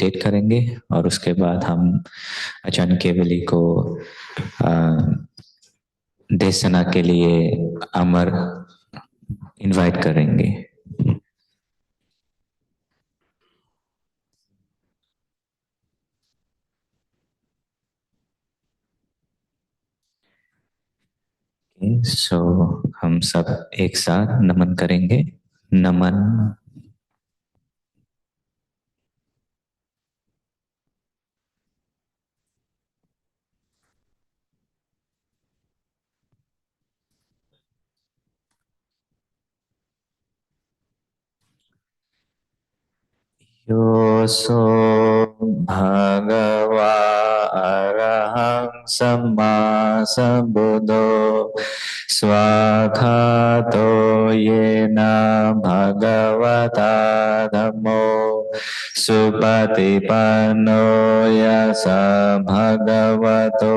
Meditate करेंगे और उसके बाद हम आचार्य केवली को देशना के लिए अमर इनवाइट करेंगे। सो हम सब एक साथ नमन करेंगे। नमन। योऽसो भगवा अरहं सम्मा सम्बुद्धो स्वाखातो येन भगवता धम्मो सुपतिपन्नो यस भगवतो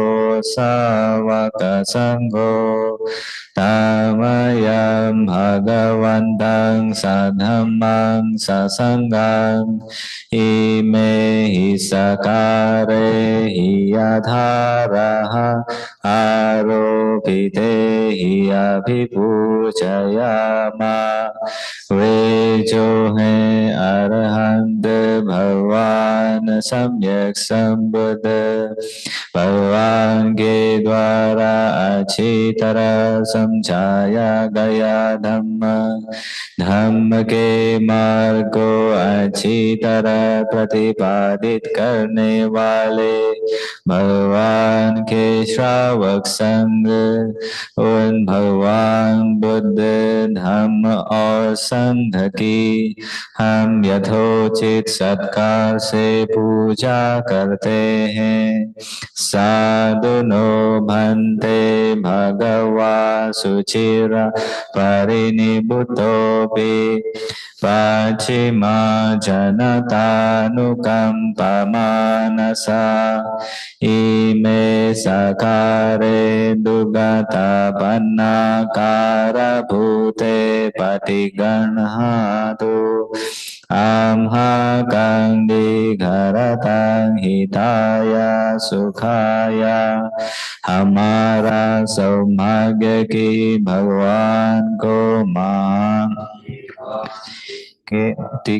सावकसङ्घो तमयं भगवन्तं सधम्मं ससङ्गं इमे हि सकारे हि अधारः आरोपिते हि अभिपूजयामा वे जो हैं अरहंत भगवान सम्यक संबुद्ध भगवान के द्वारा अच्छी तरह समझाया गया धम्म धम्म के मार्ग को अच्छी तरह प्रतिपादित करने वाले भगवान के श्रावक संग उन भगवान बुद्ध धम्म और संघ की हम यथोचित सत्कार से पूजा करते हैं। साधुनो भन्ते भगवा सुचिरा परिनिभूतोऽपि पश्चिमा जनतानुकम्पमानसा इमे सकारे दुर्गतपन्नाकारभूते पटिगणहातु अम्हाकंदिघरतं हिताय सुखाय हमारा सौभाग्य की भगवान को मान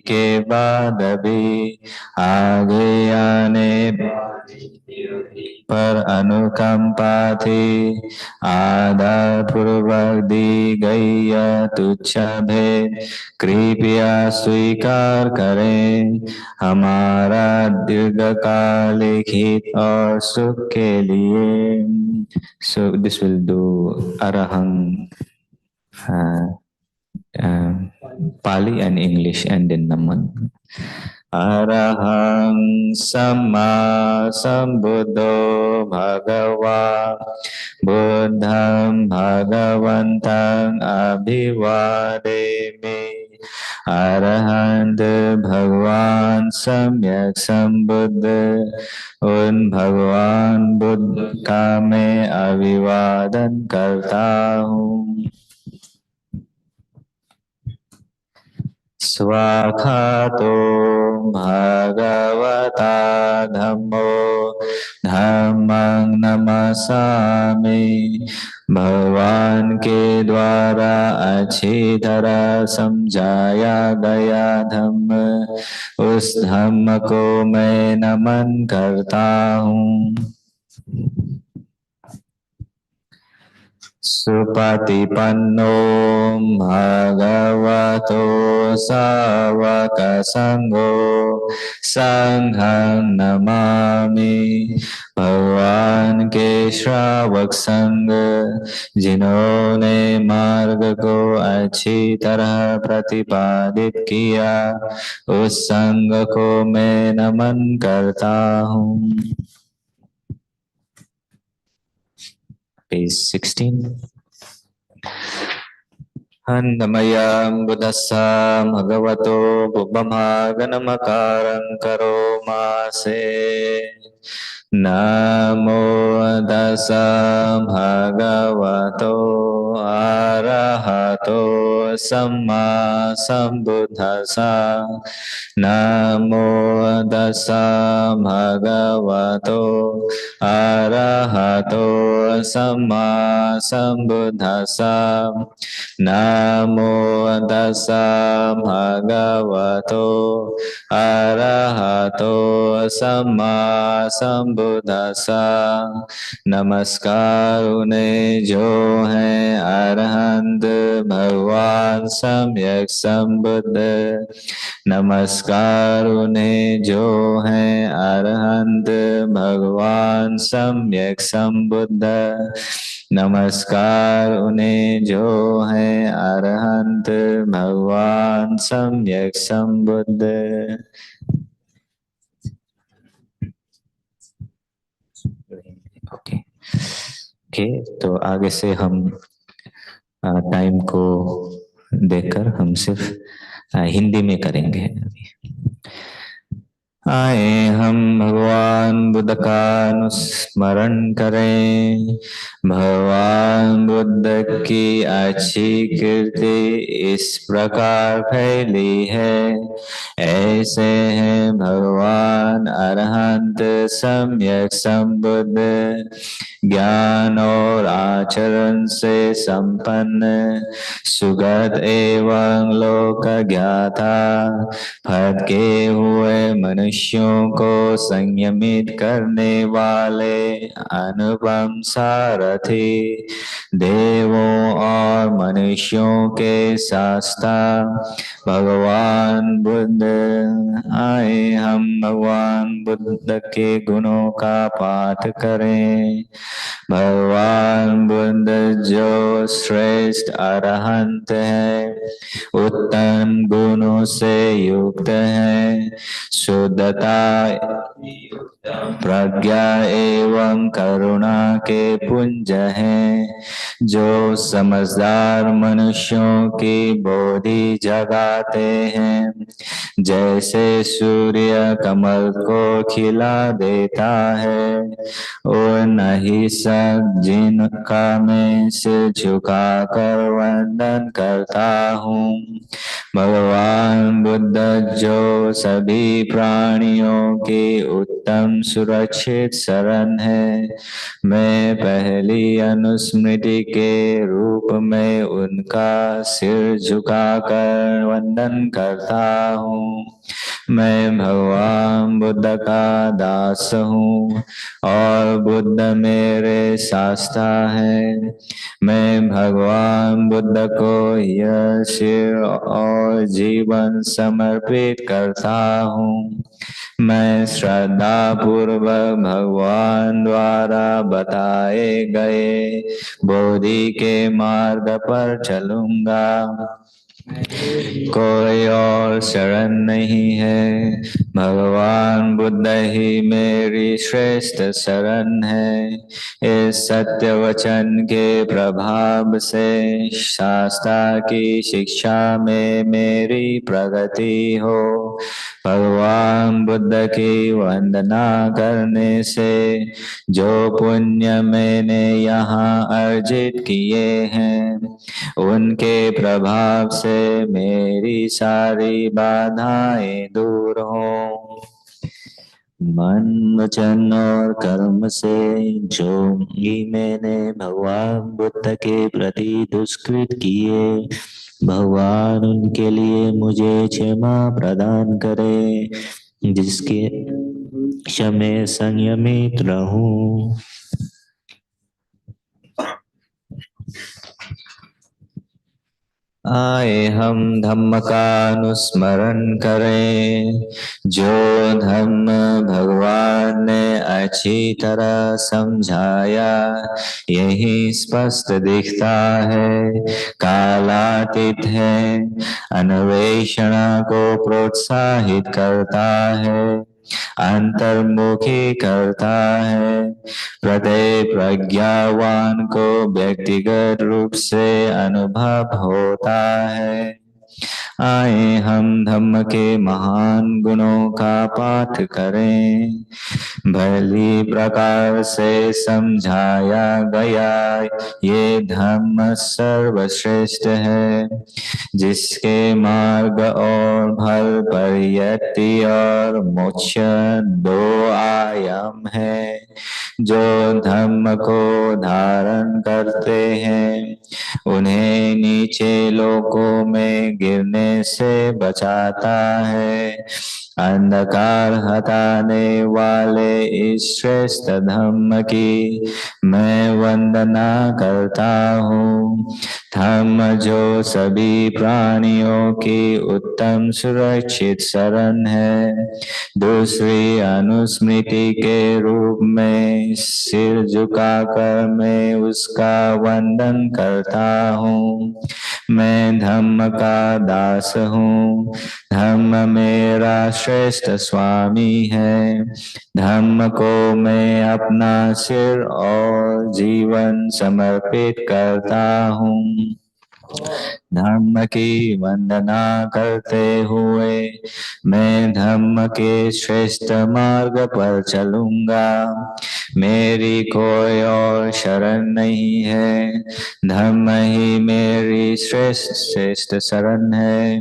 के बाद भी आगे आने पर अनुकंपा थी आदर पूर्वक दी गई तुच्छ भेंट कृपया स्वीकार करें। हमारा दीर्घकालिक हित और सुख के लिए। So this will do Arahang Pali and English and then Naman. Arahang Samma Sambuddho Bhagava Buddham Bhagavantang Abhivademi Arahant Bhagwan Samyak Sambuddha उन भगवान बुद्ध का मैं अभिवादन करता हूँ। स्वाखातो भगवता धम्मो धम्मं नमस्सामि भगवान के द्वारा अच्छी तरह समझाया गया धम्म उस धम्म को मैं नमन करता हूँ। सुपतिपन्नो भगवतो सावक संगो संघं नमामि भगवान के श्रावक संग जिन्होंने मार्ग को अच्छी तरह प्रतिपादित किया उस संग को मैं नमन करता हूँ। Page 16. Annamaya buddhassa bhagavato bubbama ganamakarang karomase नमो तस्सा भगवतो अरहतो सम्मा सम्बुद्धास्सा नमो तस्सा भगवतो अरहतो सम्मा सम्बुद्धास्सा नमो तस्सा भगवतो अरहतो सम्मा सम्बुद्धास्सा नमस्कार उन्हें जो है अरहंत भगवान सम्यक संबुद्ध नमस्कार उन्हें जो है अरहंत भगवान सम्यक संबुद्ध नमस्कार उन्हें जो है अरहंत भगवान सम्यक संबुद्ध। ओके, तो आगे से हम टाइम को देखकर हम सिर्फ हिंदी में करेंगे। आए हम भगवान बुद्ध का अनुस्मरण करें। भगवान बुद्ध की अच्छी कीर्ति इस प्रकार फैली है। ऐसे हैं भगवान अरहंत सम्यक संबुद्ध, ज्ञान और आचरण से संपन्न, सुगत एवं लोक ज्ञाता, भटके हुए मनुष्यों को संयमित करने वाले अनुपम सारथी, देवों और मनुष्यों के शास्ता भगवान बुद्ध। आए हम भगवान बुद्ध के गुणों का पाठ करें। भगवान बुद्ध जो श्रेष्ठ अरहंत है, उत्तम गुणों से युक्त है, शुद्धता, प्रज्ञा एवं करुणा के पुंज हैं, जो समझदार मनुष्यों की बोधि जगाते हैं। जैसे सूर्य कमल को खिला देता है, और नहीं सब जिनका मैं सिर झुकाकर वंदन करता हूँ। भगवान बुद्ध जो सभी प्राणियों की उत्तम सुरक्षित शरण है, मैं पहली अनुस्मृति के रूप में उनका सिर झुकाकर वंदन करता हूँ। मैं भगवान बुद्ध का दास हूँ और बुद्ध मेरे शास्ता है। मैं भगवान बुद्ध को यह सिर और जीवन समर्पित करता हूँ। मैं श्रद्धा पूर्वक भगवान द्वारा बताए गए बोधि के मार्ग पर चलूंगा। कोई और शरण नहीं है, भगवान बुद्ध ही मेरी श्रेष्ठ शरण है। इस सत्य वचन के प्रभाव से शास्त्रा की शिक्षा में मेरी प्रगति हो। भगवान बुद्ध की वंदना करने से जो पुण्य मैंने यहाँ अर्जित किए हैं, उनके प्रभाव से मेरी सारी बाधाएं दूर हो। मन, वचन और कर्म से जो भी मैंने भगवान बुद्ध के प्रति दुष्कृत किए, भगवान उनके लिए मुझे क्षमा प्रदान करे, जिसके क्षमे संयमित रहूं। आए हम धम्म का अनुस्मरण करें। जो धम्म भगवान ने अच्छी तरह समझाया, यही स्पष्ट दिखता है, कालातीत है, अन्वेषण को प्रोत्साहित करता है, अंतर्मुखी करता है, प्रत्येक प्रज्ञावान को व्यक्तिगत रूप से अनुभव होता है, आए हम धम्म के महान गुणों का पाठ करें। भली प्रकार से समझाया गया ये धर्म सर्वश्रेष्ठ है, जिसके मार्ग और फल परियति और मोक्ष दो आयाम है। जो धर्म को धारण करते हैं उन्हें नीचे लोकों में गिरने से बचाता है। अंधकार हटाने वाले इस श्रेष्ठ धम्म की मैं वंदना करता हूँ। धम्म जो सभी प्राणियों की उत्तम सुरक्षित शरण है, दूसरी अनुस्मृति के रूप में सिर झुकाकर मैं उसका वंदन करता हूँ। मैं धम्म का दास हूँ। धम्म मेरा श्रेष्ठ स्वामी है। धम्म को मैं अपना सिर और जीवन समर्पित करता हूँ। धम्म की वंदना करते हुए मैं धम्म के श्रेष्ठ मार्ग पर चलूंगा। मेरी कोई और शरण नहीं है। धम्म ही मेरी श्रेष्ठ शरण है।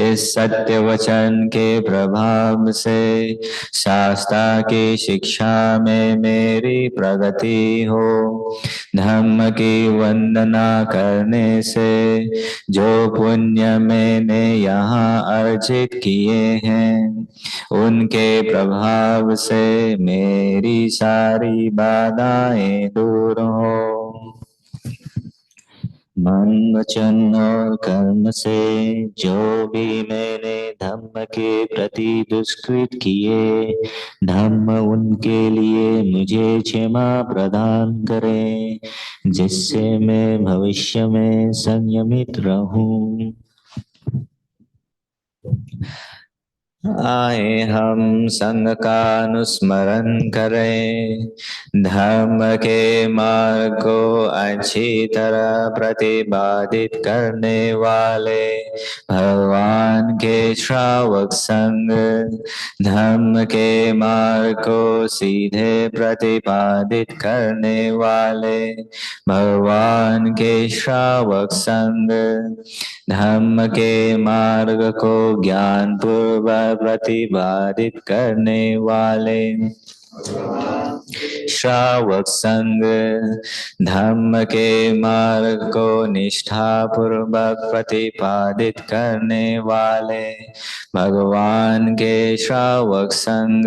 इस सत्य वचन के प्रभाव से शास्त्रा की शिक्षा में मेरी प्रगति हो। धम्म की वंदना करने से जो पुण्य मैंने यहाँ अर्जित किए हैं, उनके प्रभाव से मेरी सारी बाधाएं दूर हो। मन वचन और कर्म से जो भी मैंने धम्म के प्रति दुष्कृत किए, धम्म उनके लिए मुझे क्षमा प्रदान करे, जिससे मैं भविष्य में संयमित रहूं। आए हम संग का अनुस्मरण करें। धर्म के मार्ग को अच्छी तरह प्रतिपादित करने वाले भगवान के श्रावक संग, धर्म के मार्ग को सीधे प्रतिपादित करने वाले भगवान के श्रावक संग, धर्म के मार्ग को ज्ञान पूर्वक प्रतिपादित करने वाले श्रावक संग, धम्म के मार्ग को निष्ठा पूर्वक प्रतिपादित करने वाले भगवान के श्रावक संग,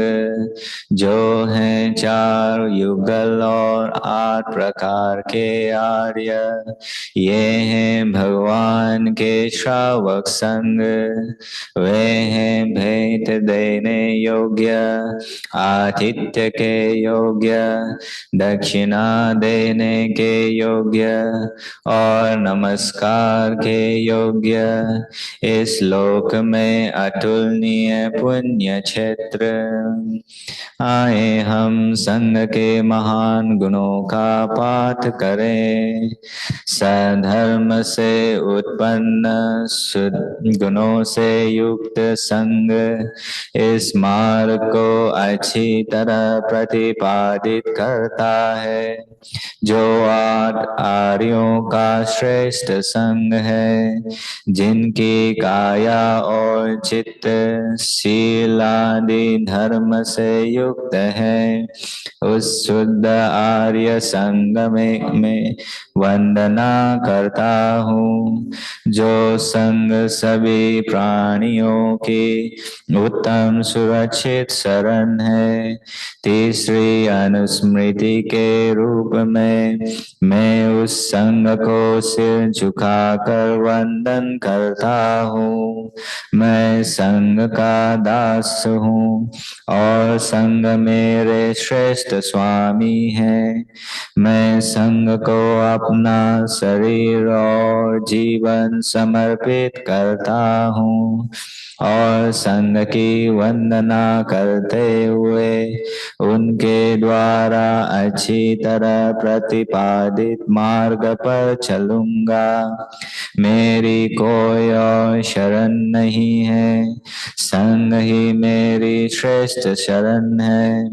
जो हैं 4 युगल और 8 प्रकार के आर्य, ये हैं भगवान के श्रावक संग। वे हैं भेंट देने योग्य, आतिथ्य के योग्य, दक्षिणा देने के योग्य और नमस्कार के योग्य। इस लोक में अतुलनीय पुण्य क्षेत्र। आए हम संग के महान गुणों का पाठ करें। सधर्म से उत्पन्न शुद्ध गुणों से युक्त संग इस मार्ग को अच्छी तरह प्रतिपादित करता है, जो 8 आर्यों का श्रेष्ठ संग है, जिनकी काया और चित्त शील आदि धर्म से युक्त है। उस शुद्ध आर्य संग में वंदना करता हूँ, जो संग सभी प्राणियों की उत्तम सुरक्षित शरण है। तीसरी अनुस्मृति के रूप में मैं उस संग को सिर झुकाकर वंदन करता हूँ। मैं संग का दास हूँ और संग मेरे श्रेष्ठ स्वामी है। मैं संग को अपना शरीर और जीवन समर्पित करता हूँ और संग की वंदना करते हुए उन उनके द्वारा अच्छी तरह प्रतिपादित मार्ग पर चलूंगा। मेरी कोई और शरण नहीं है, संग ही मेरी श्रेष्ठ शरण है।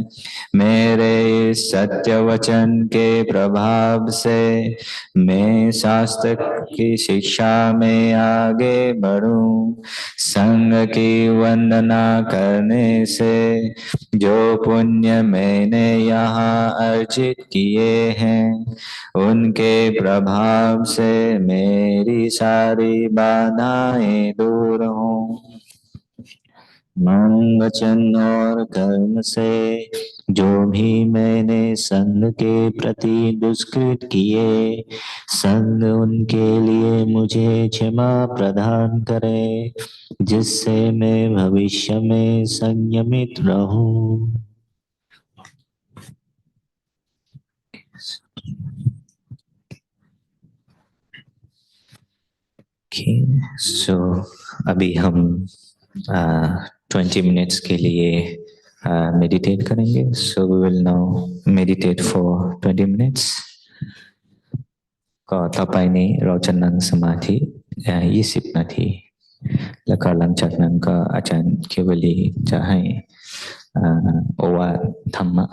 मेरे इस सत्य वचन के प्रभाव से मैं शास्त्र की शिक्षा में आगे बढ़ूं। संग की वंदना करने से जो पुण्य मैंने यहाँ अर्जित किए हैं, उनके प्रभाव से मेरी सारी बाधाएं दूर हों। मन वचन और कर्म से जो भी मैंने संग के प्रति दुष्कृत किए, संग उनके लिए मुझे क्षमा प्रदान करे, जिससे मैं भविष्य में संयमित रहूं। सो अभी हम 20 मिनट्स के लिए मेडिटेट करेंगे. So we will now meditate for 20 minutes. ก็ต่อไปนี้เราจะนั่งสมาธิ20 นาที แล้วก็หลังจากนั้นก็อาจารย์เคเวลีจะให้โอวาทธรรมะ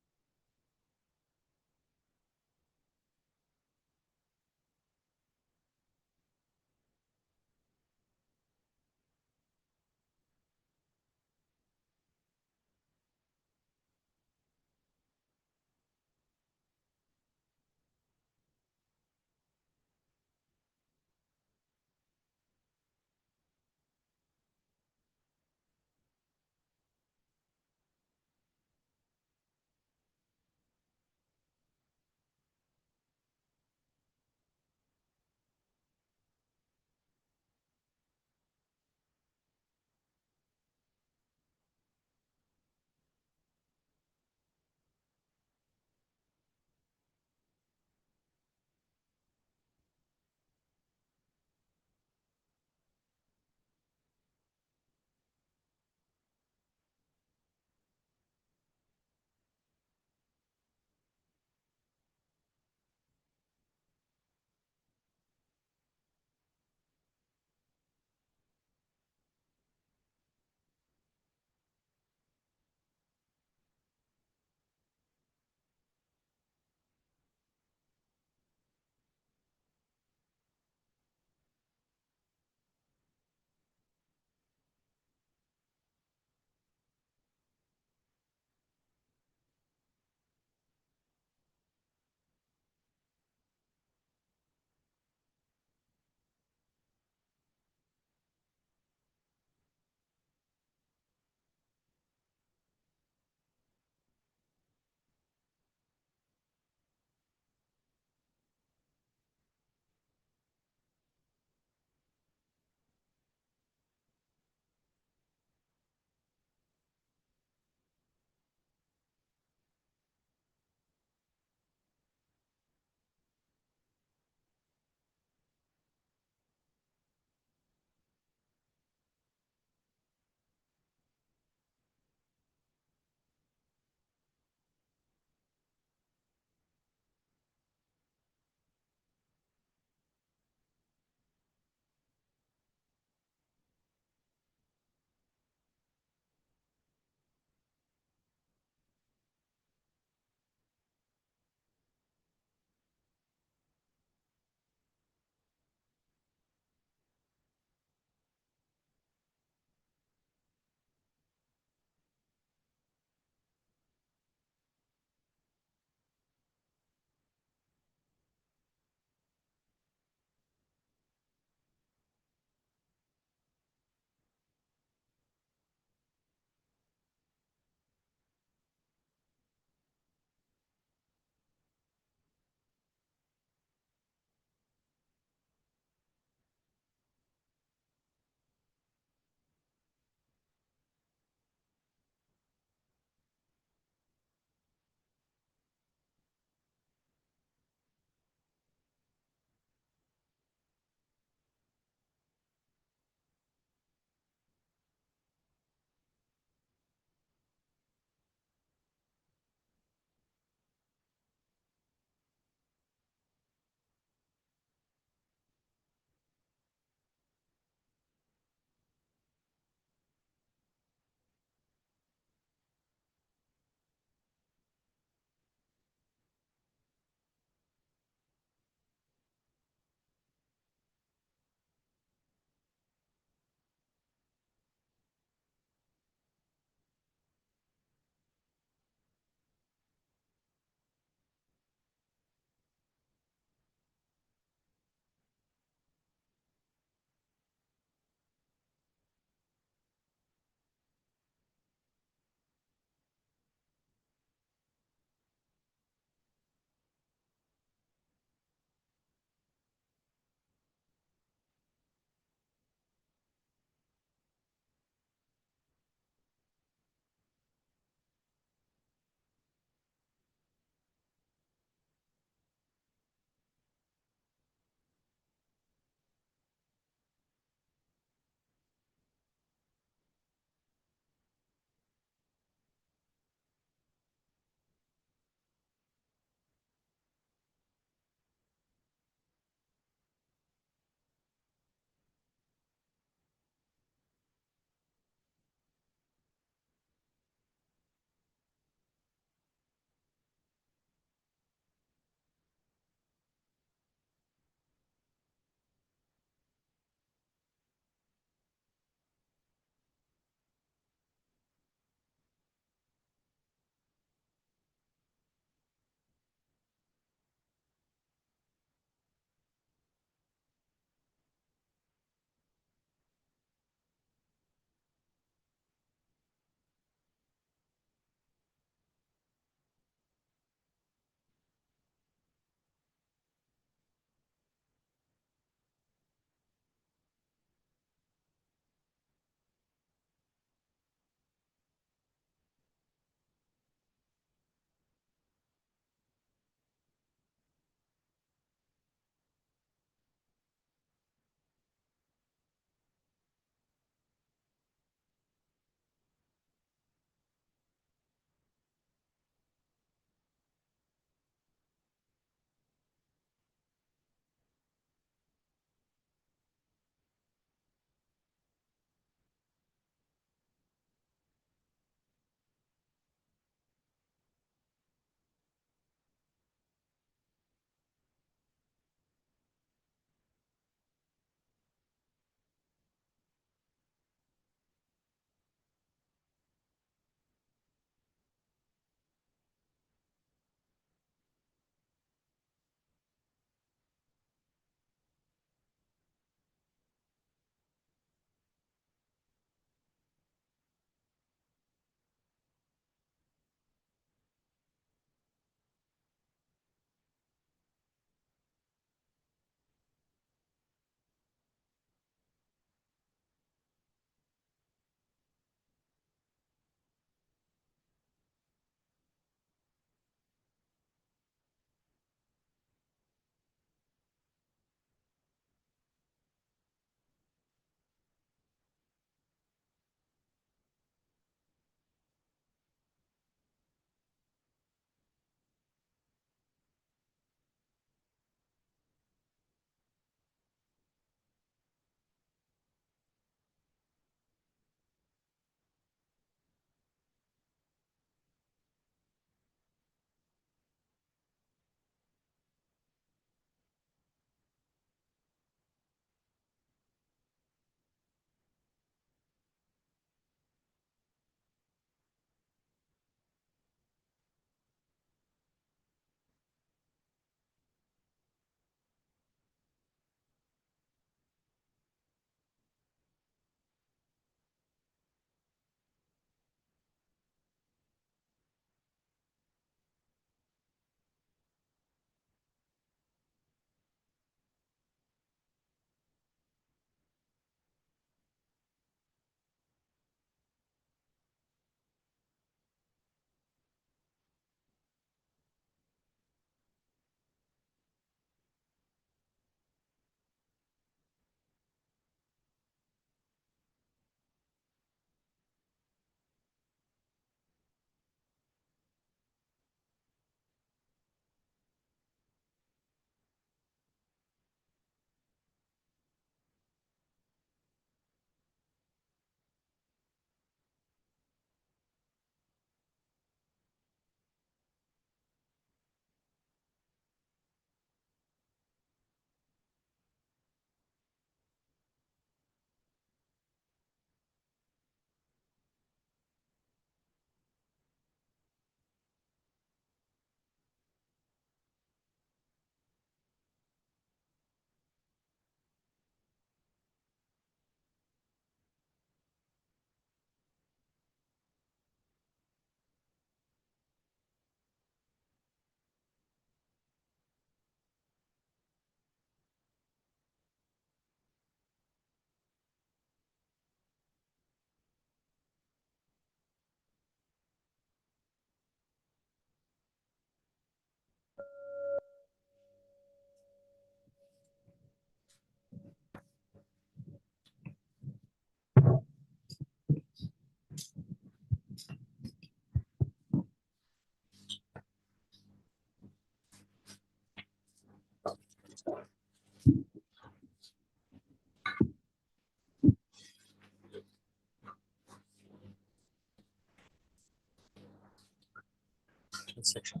section.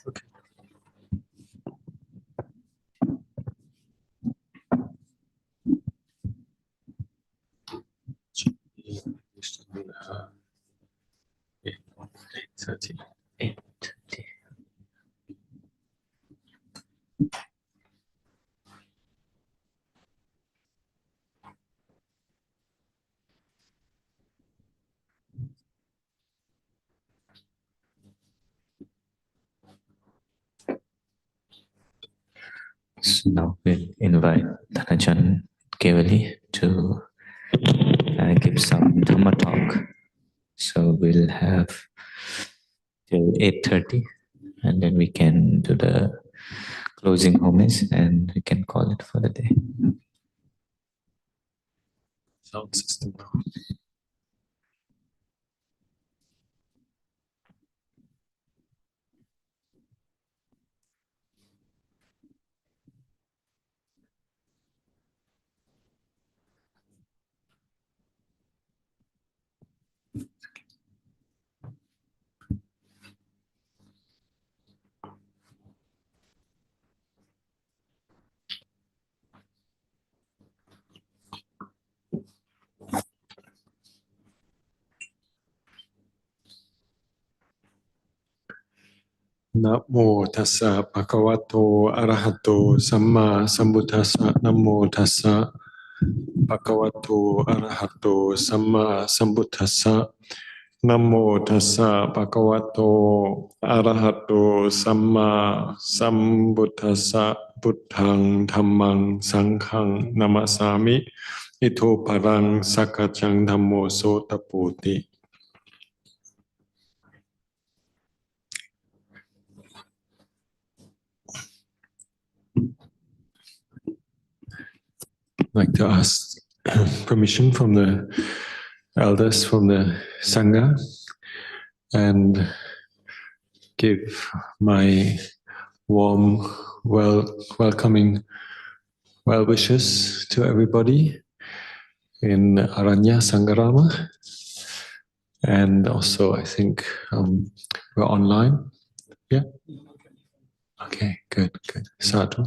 Okay. Yeah, 8:30. 8:30. So now we'll invite Ajahn Kevali to give some Dhamma talk. So we'll have till 8:30, and then we can do the closing homage, and we can call it for the day. Sound system. Namo tassa bhagavato arahato samma sambuddhassa. Namo tassa bhagavato arahato samma sambuddhassa. Namo tassa bhagavato arahato samma sambuddhassa. Buddhaṃ dhammang sanghang namasami. Ito parang sakajang dhammo sotapoti. I'd like to ask permission from the elders from the Sangha and give my warm, welcoming well wishes to everybody in Arañña Saṅghārāma. And also, I think we're online. Yeah? Okay, good. Sadhu.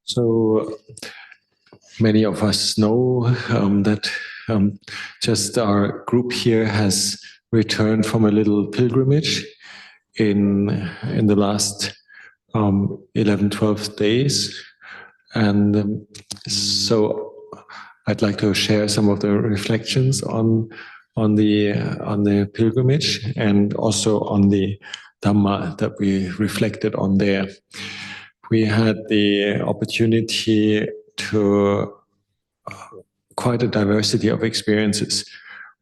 So, many of us know that just our group here has returned from a little pilgrimage in the last 11, 12 days. And so I'd like to share some of the reflections on the pilgrimage and also on the Dhamma that we reflected on there. We had the opportunity to quite a diversity of experiences.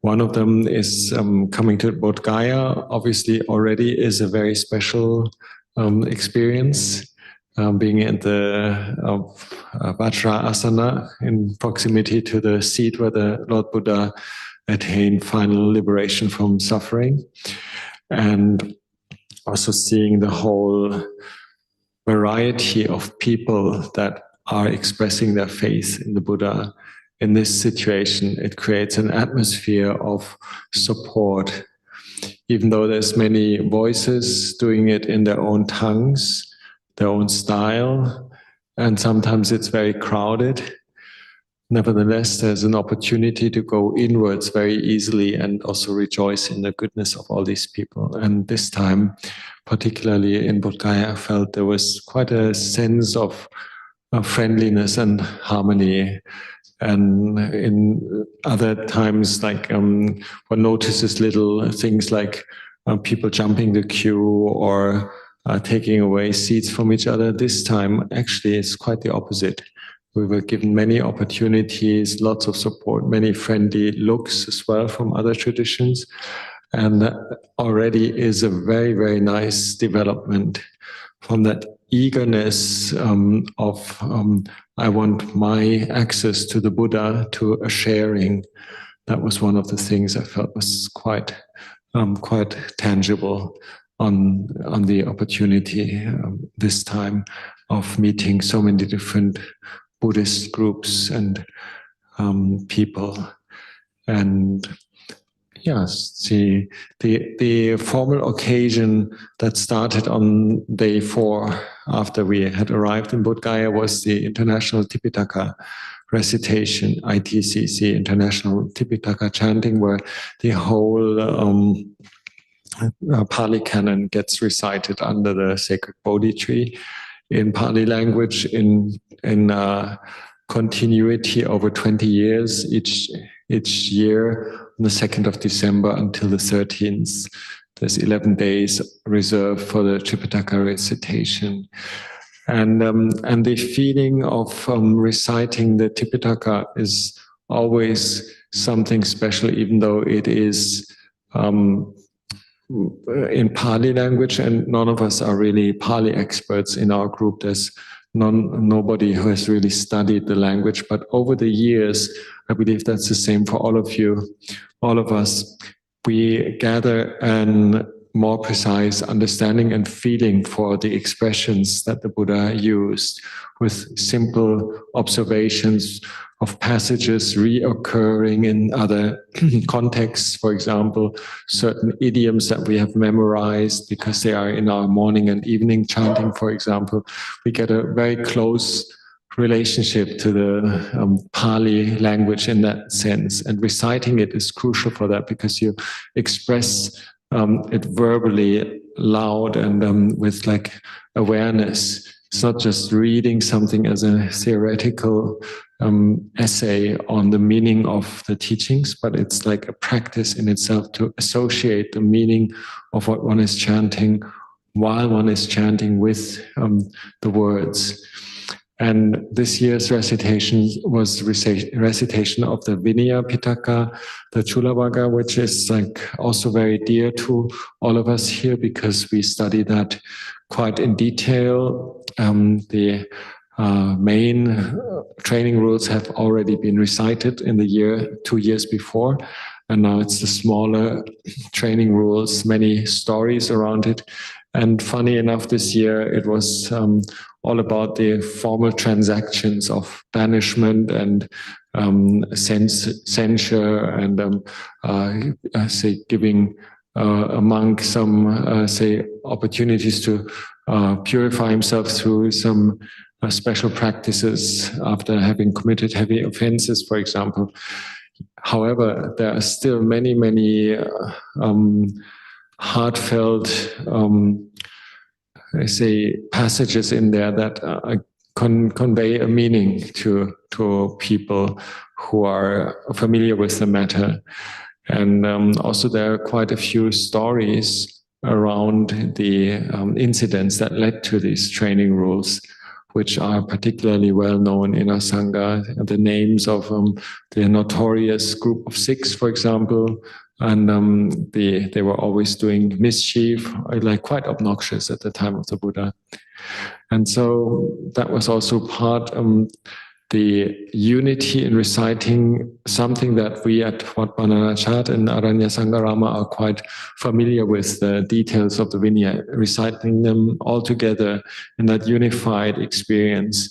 One of them is coming to Bodhgaya. Obviously, already is a very special experience. Being at the Vajra Asana in proximity to the seat where the Lord Buddha attained final liberation from suffering, and also seeing the whole variety of people that are expressing their faith in the Buddha. In this situation, it creates an atmosphere of support, even though there's many voices doing it in their own tongues, their own style, and sometimes it's very crowded. Nevertheless, there's an opportunity to go inwards very easily and also rejoice in the goodness of all these people. And this time, particularly in Bodhgaya, I felt there was quite a sense of friendliness and harmony. And in other times, like one notices little things like people jumping the queue or taking away seats from each other. This time, actually, it's quite the opposite. We were given many opportunities, lots of support, many friendly looks as well from other traditions. And that already is a very, very nice development from that eagerness of I want my access to the Buddha, to a sharing. That was one of the things I felt was quite tangible on the opportunity this time of meeting so many different Buddhist groups and people. And Yes, the formal occasion that started on day 4 after we had arrived in Bodhgaya was the International Tipitaka recitation, ITCC, International Tipitaka chanting, where the whole Pali canon gets recited under the sacred Bodhi tree in Pali language in continuity over 20 years each year on the 2nd of December until the 13th. There's 11 days reserved for the Tripitaka recitation. And the feeling of reciting the Tipitaka is always something special, even though it is in Pali language, and none of us are really Pali experts in our group. There's nobody who has really studied the language, but over the years, I believe that's the same for all of you, all of us. We gather a more precise understanding and feeling for the expressions that the Buddha used, with simple observations of passages reoccurring in other contexts. For example, certain idioms that we have memorized because they are in our morning and evening chanting, for example. We get a very close relationship to the Pali language in that sense. And reciting it is crucial for that, because you express it verbally, loud, and with like awareness. It's not just reading something as a theoretical essay on the meaning of the teachings, but it's like a practice in itself to associate the meaning of what one is chanting while one is chanting with the words. And this year's recitation was recitation of the Vinaya Pitaka, the Chulavagga, which is like also very dear to all of us here, because we study that quite in detail. The main training rules have already been recited in the 2 years before, and now it's the smaller training rules, many stories around it. And funny enough, this year it was all about the formal transactions of banishment and censure, and say giving a monk some say opportunities to purify himself through some special practices after having committed heavy offenses, for example. However, there are still many heartfelt I say passages in there that convey a meaning to people who are familiar with the matter. And also there are quite a few stories around the incidents that led to these training rules, which are particularly well known in our Sangha. The names of the notorious group of 6, for example, and they were always doing mischief, like quite obnoxious at the time of the Buddha. And so that was also part the unity in reciting something that we at Wat Bananachat and Arañña Saṅghārāma are quite familiar with, the details of the Vinaya, reciting them all together in that unified experience.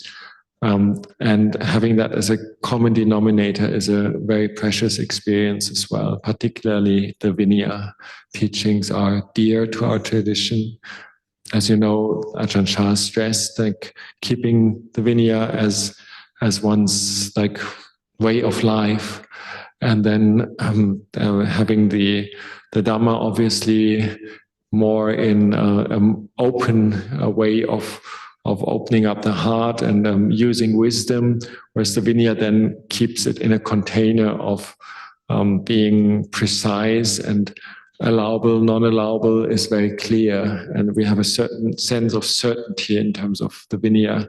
And having that as a common denominator is a very precious experience as well. Particularly the Vinaya teachings are dear to our tradition. As you know, Ajahn Chah stressed like keeping the Vinaya as one's like way of life, and then having the Dhamma obviously more in an open way of opening up the heart and using wisdom, whereas the Vinaya then keeps it in a container of being precise and allowable, non-allowable is very clear, and we have a certain sense of certainty in terms of the Vinaya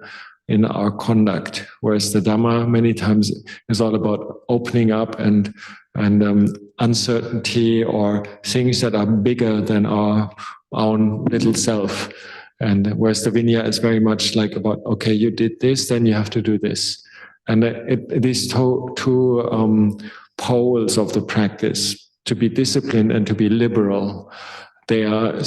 in our conduct, whereas the Dhamma many times is all about opening up and uncertainty or things that are bigger than our own little self. And whereas the Vinaya is very much like about, okay, you did this, then you have to do this. And these two poles of the practice, to be disciplined and to be liberal, they are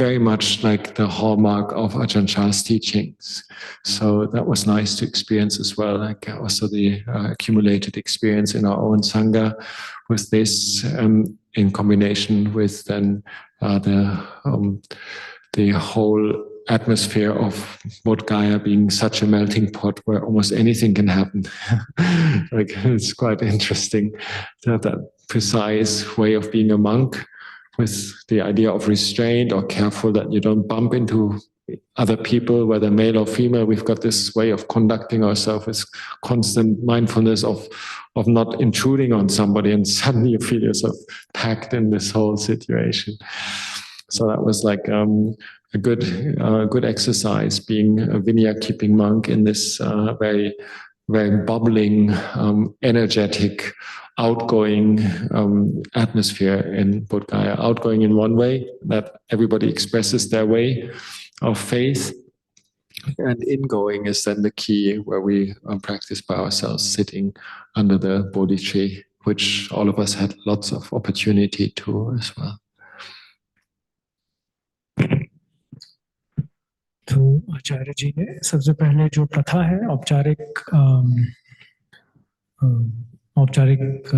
very much like the hallmark of Ajahn Chah's teachings. So that was nice to experience as well, like also the accumulated experience in our own Sangha with this, in combination with then the whole atmosphere of Bodhgaya being such a melting pot where almost anything can happen. Like, it's quite interesting to have that precise way of being a monk, with the idea of restraint or careful that you don't bump into other people, whether male or female. We've got this way of conducting ourselves with constant mindfulness of not intruding on somebody, and suddenly you feel yourself packed in this whole situation. So that was like a good exercise, being a Vinaya keeping monk in this very, very bubbling, energetic, outgoing atmosphere in Bodhgaya. Outgoing in one way, that everybody expresses their way of faith, and ingoing is then the key, where we practice by ourselves, sitting under the Bodhi tree, which all of us had lots of opportunity to as well. तो आचार्य जी ने सबसे पहले जो प्रथा है औपचारिक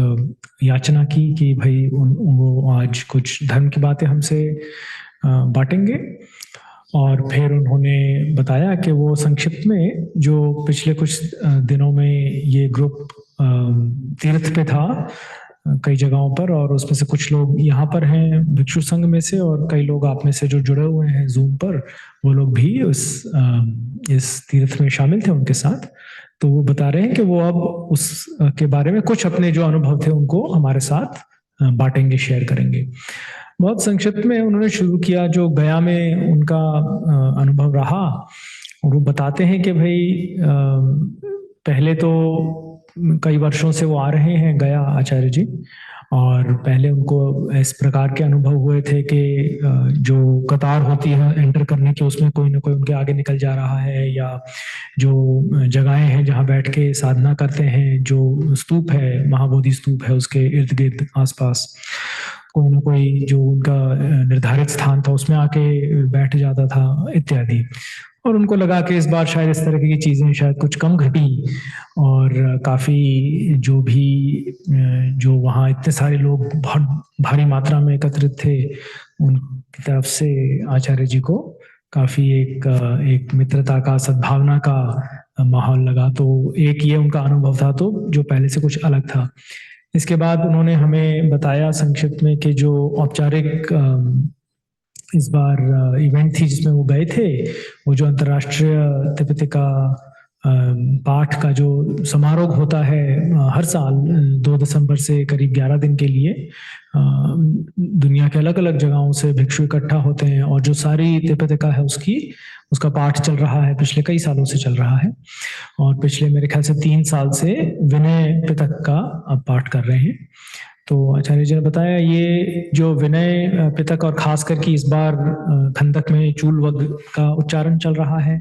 याचना की कि भाई वो आज कुछ धर्म की बातें हमसे बांटेंगे, और फिर उन्होंने बताया कि वो संक्षिप्त में जो पिछले कुछ दिनों में ये ग्रुप तीर्थ पे था कई जगहों पर, और उसमें से कुछ लोग यहाँ पर हैं भिक्षु संघ में से, और कई लोग आप में से जो जुड़े हुए हैं जूम पर, वो लोग भी इस तीर्थ में शामिल थे उनके साथ। तो वो बता रहे हैं कि वो अब उसके बारे में कुछ अपने जो अनुभव थे उनको हमारे साथ बांटेंगे, शेयर करेंगे। बहुत संक्षिप्त में उन्होंने शुरू किया जो गया में उनका अनुभव रहा, और वो बताते हैं कि भाई पहले तो कई वर्षों से वो आ रहे हैं गया आचार्य जी, और पहले उनको इस प्रकार के अनुभव हुए थे कि जो कतार होती है एंटर करने की, उसमें कोई ना कोई उनके आगे निकल जा रहा है, या जो जगहें हैं जहाँ बैठ के साधना करते हैं, जो स्तूप है, महाबोधि स्तूप है, उसके इर्द गिर्द आसपास कोई ना कोई जो उनका निर्धारित स्थान था उसमें आके बैठ जाता था इत्यादि। और उनको लगा कि इस बार शायद इस तरह की चीज़ें शायद कुछ कम घटी, और काफ़ी जो वहाँ इतने सारे लोग बहुत भारी मात्रा में एकत्रित थे, उनकी तरफ से आचार्य जी को काफ़ी एक मित्रता का, सद्भावना का माहौल लगा। तो एक ये उनका अनुभव था, तो जो पहले से कुछ अलग था। इसके बाद उन्होंने हमें बताया संक्षिप्त में कि जो औपचारिक इस बार इवेंट थी जिसमें वो गए थे, वो जो अंतर्राष्ट्रीय त्रिपिटका पाठ का जो समारोह होता है हर साल 2 दिसंबर से करीब 11 दिन के लिए, दुनिया के अलग अलग जगहों से भिक्षु इकट्ठा होते हैं, और जो सारी त्रिपिटका है उसका पाठ चल रहा है, पिछले कई सालों से चल रहा है, और पिछले मेरे ख्याल से 3 साल से विनय पिटक का अब पाठ कर रहे हैं। तो आचार्य जी ने बताया ये जो विनय पिटक, और खास करके इस बार खंडक में चूलवग का उच्चारण चल रहा है,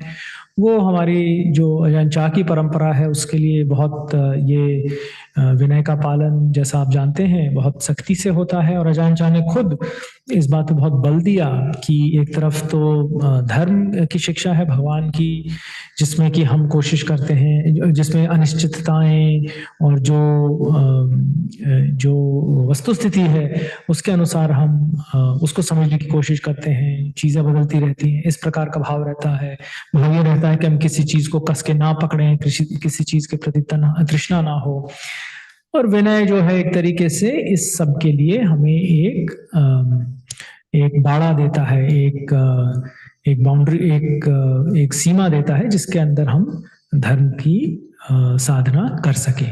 वो हमारी जो अजान चाह की परंपरा है उसके लिए बहुत ये विनय का पालन, जैसा आप जानते हैं, बहुत सख्ती से होता है। और अजान चाह ने खुद इस बात पे बहुत बल दिया कि एक तरफ तो धर्म की शिक्षा है भगवान की, जिसमें कि हम कोशिश करते हैं, जिसमें अनिश्चितताएं और जो वस्तुस्थिति है उसके अनुसार हम उसको समझने की कोशिश करते हैं, चीजें बदलती रहती हैं, इस प्रकार का भाव रहता है। भाव ये रहता है कि हम किसी चीज को कस के ना पकड़ें, किसी चीज के प्रति तृष्णा ना हो। और विनय जो है एक तरीके से इस सब के लिए हमें एक बाड़ा देता है, एक बाउंड्री, एक सीमा देता है जिसके अंदर हम धर्म की साधना कर सके।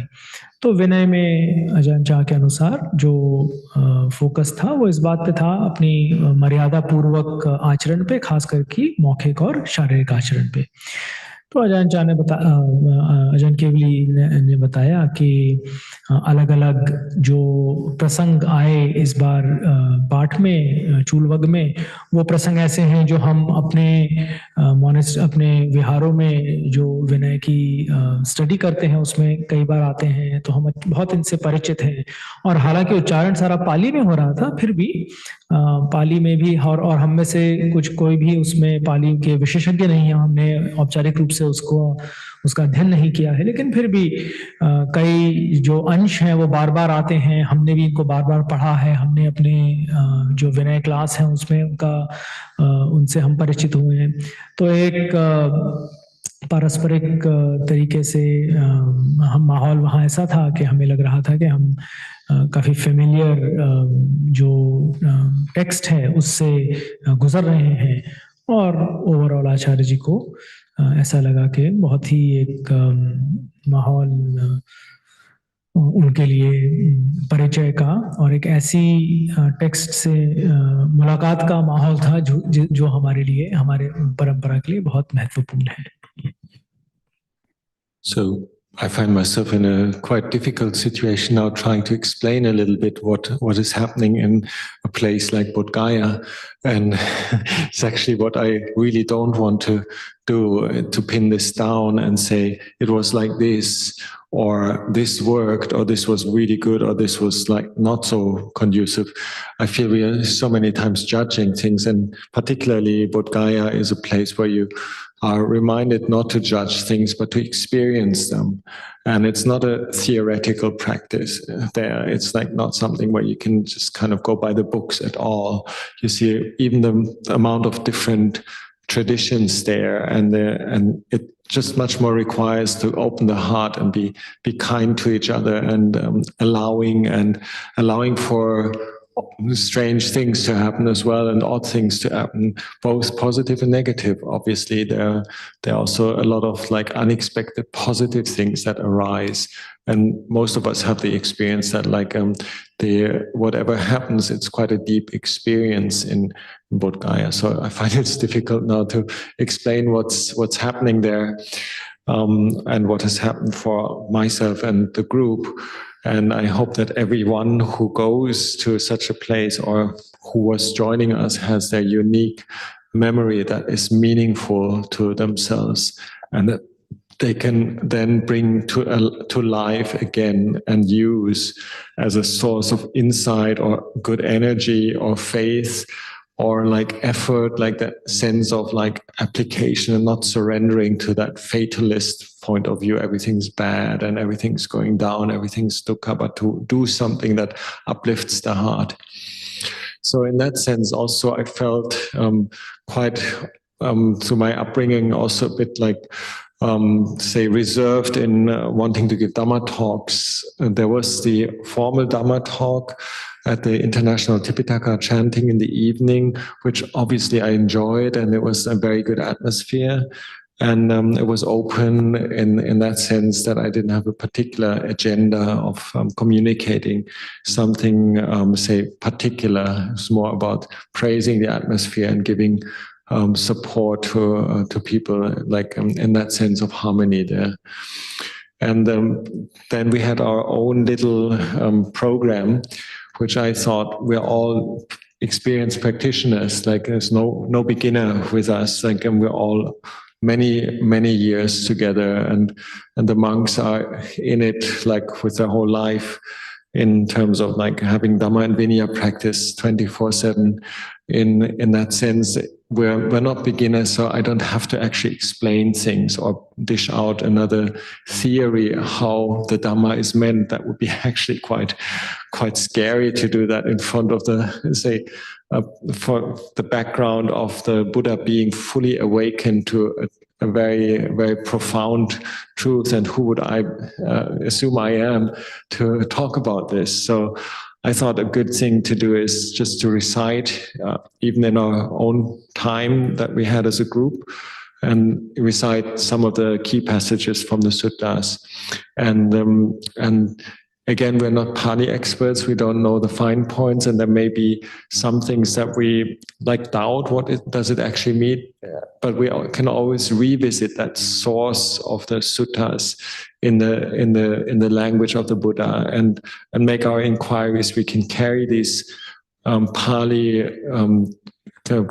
तो विनय में अजान चाह के अनुसार जो फोकस था वो इस बात पे था, अपनी मर्यादा पूर्वक आचरण पे, खास करके मौखिक और शारीरिक आचरण पे। तो अजान केवली ने बताया कि अलग अलग जो प्रसंग आए इस बार पाठ में, चूलवग में, वो प्रसंग ऐसे हैं जो हम अपने विहारों में जो विनय की स्टडी करते हैं उसमें कई बार आते हैं, तो हम बहुत इनसे परिचित हैं। और हालांकि उच्चारण सारा पाली में हो रहा था, फिर भी पाली में भी और हम में से कोई भी उसमें पाली के विशेषज्ञ नहीं है, हमने औपचारिक रूप से उसका अध्ययन नहीं किया है, लेकिन फिर भी कई जो अंश हैं वो बार बार आते हैं, हमने भी इनको बार बार पढ़ा है, हमने अपने जो विनय क्लास है उसमें उनसे हम परिचित हुए हैं। तो एक पारस्परिक तरीके से हम माहौल वहाँ ऐसा था कि हमें लग रहा था कि हम काफ़ी फेमिलियर जो टेक्स्ट है उससे गुजर रहे हैं। और ओवरऑल आचार्य जी को ऐसा लगा कि बहुत ही एक माहौल उनके लिए परिचय का और एक ऐसी टेक्स्ट से मुलाकात का माहौल था जो हमारे लिए, हमारे परंपरा के लिए बहुत महत्वपूर्ण है। So I find myself in a quite difficult situation now, trying to explain a little bit what is happening in a place like Bodhgaya, and it's actually what I really don't want to do, to pin this down and say it was like this, or this worked, or this was really good, or this was like not so conducive. I feel we are so many times judging things, and particularly Bodhgaya is a place where you are reminded not to judge things, but to experience them. And it's not a theoretical practice there. It's like not something where you can just kind of go by the books at all. You see even the amount of different traditions there, and it just much more requires to open the heart and be kind to each other, and allowing for strange things to happen as well, and odd things to happen, both positive and negative. Obviously, there are also a lot of like unexpected positive things that arise, and most of us have the experience that like whatever happens, it's quite a deep experience in Bodhgaya. So I find it's difficult now to explain what's happening there, and what has happened for myself and the group. And I hope that everyone who goes to such a place or who was joining us has their unique memory that is meaningful to themselves, and that they can then bring to life again and use as a source of insight or good energy or faith or like effort, like that sense of like application, and not surrendering to that fatalist point of view. Everything's bad and everything's going down, everything's dukkha, but to do something that uplifts the heart. So in that sense, also I felt quite, through my upbringing, also a bit like, say, reserved in wanting to give Dhamma talks. There was the formal Dhamma talk at the International Tipitaka chanting in the evening, which obviously I enjoyed, and it was a very good atmosphere. And it was open in that sense that I didn't have a particular agenda of communicating something, say, particular. It was more about praising the atmosphere and giving support to people, like in that sense of harmony there. And then we had our own little program, which I thought we're all experienced practitioners. Like there's no beginner with us. Like, and we're all many years together, and the monks are in it like with their whole life, in terms of like having Dhamma and Vinaya practice 24/7. In that sense, we're not beginners, so I don't have to actually explain things or dish out another theory how the Dhamma is meant. That would be actually quite scary to do that in front of the, say, for the background of the Buddha being fully awakened to a very, very profound truth. And who would I assume I am to talk about this? So I thought a good thing to do is just to recite, even in our own time that we had as a group, and recite some of the key passages from the suttas. And again, we're not Pali experts. We don't know the fine points, and there may be some things that we like doubt what it does it actually mean. But we can always revisit that source of the suttas in the language of the Buddha and make our inquiries. We can carry these Pali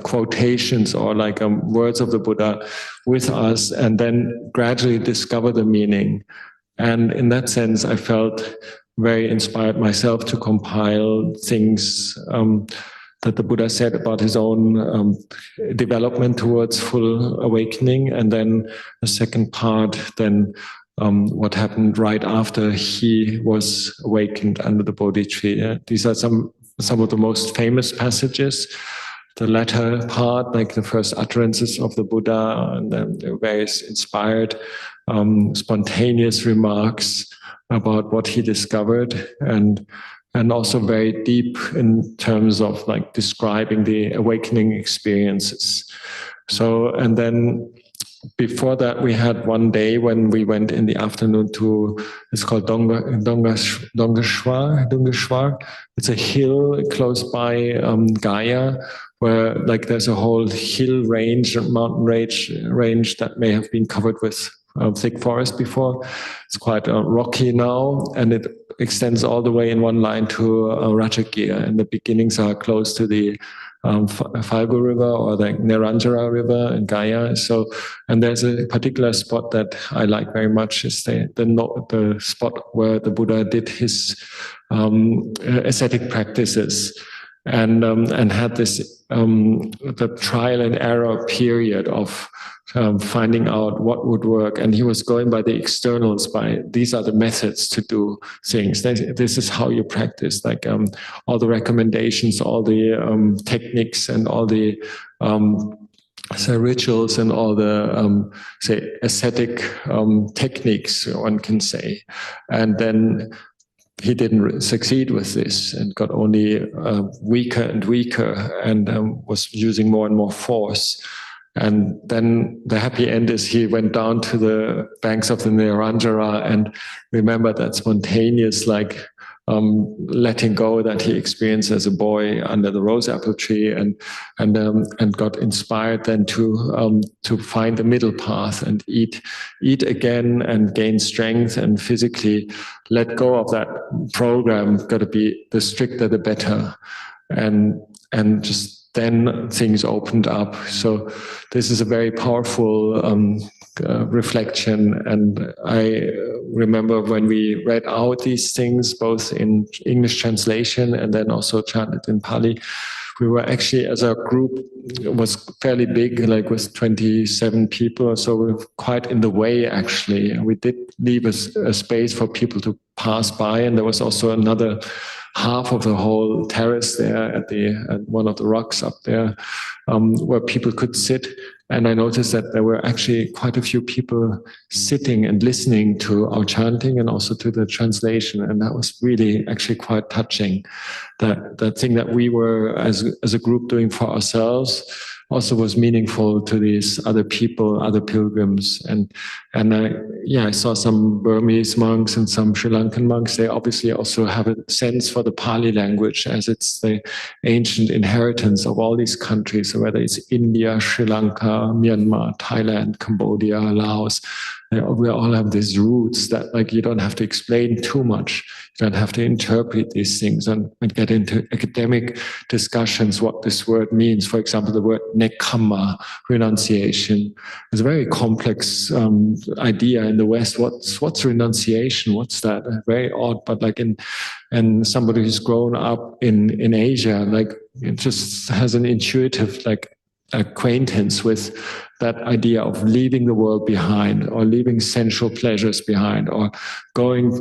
quotations or like words of the Buddha with us, and then gradually discover the meaning. And in that sense, I felt very inspired myself to compile things that the Buddha said about his own development towards full awakening, and then the second part, then what happened right after he was awakened under the Bodhi tree. These are some of the most famous passages. The latter part, like the first utterances of the Buddha, and then the various inspired, spontaneous remarks about what he discovered, and also very deep in terms of like describing the awakening experiences. So, and then before that, we had one day when we went in the afternoon to, it's called Dongeshwar. It's a hill close by Gaya, where like there's a whole hill range, mountain range that may have been covered with thick forest before. It's quite rocky now, and it extends all the way in one line to Ratchagiya, and the beginnings are close to the Falgu River or the Neranjara River in Gaya. So, and there's a particular spot that I like very much, is the spot where the Buddha did his ascetic practices, and had this the trial and error period of finding out what would work. And he was going by the externals, by these are the methods to do things. This is how you practice, like all the recommendations, all the techniques, and all the rituals, and all the say ascetic techniques, one can say. And then he didn't succeed with this, and got only weaker and weaker, and was using more and more force. And then the happy end is he went down to the banks of the Neranjara and remembered that spontaneous, like letting go that he experienced as a boy under the rose apple tree, and got inspired then to find the middle path and eat again and gain strength, and physically let go of that program. Got to be the stricter the better, and just then things opened up. So this is a very powerful reflection. And I remember when we read out these things, both in English translation and then also chanted in Pali, we were actually, as a group, it was fairly big, like with 27 people. So we were quite in the way, actually. We did leave a space for people to pass by. And there was also another half of the whole terrace there at one of the rocks up there, where people could sit. And I noticed that there were actually quite a few people sitting and listening to our chanting and also to the translation. And that was really actually quite touching. That thing that we were as a group doing for ourselves also was meaningful to these other people, other pilgrims. And I saw some Burmese monks and some Sri Lankan monks. They obviously also have a sense for the Pali language, as it's the ancient inheritance of all these countries. So whether it's India, Sri Lanka, Myanmar, Thailand, Cambodia, Laos, we all have these roots that, like, you don't have to explain too much. You don't have to interpret these things and get into academic discussions what this word means. For example, the word nekama, renunciation, is a very complex idea in the West. What's renunciation? What's that? Very odd, but like and somebody who's grown up in Asia, like, it just has an intuitive like acquaintance with that idea of leaving the world behind, or leaving sensual pleasures behind, or going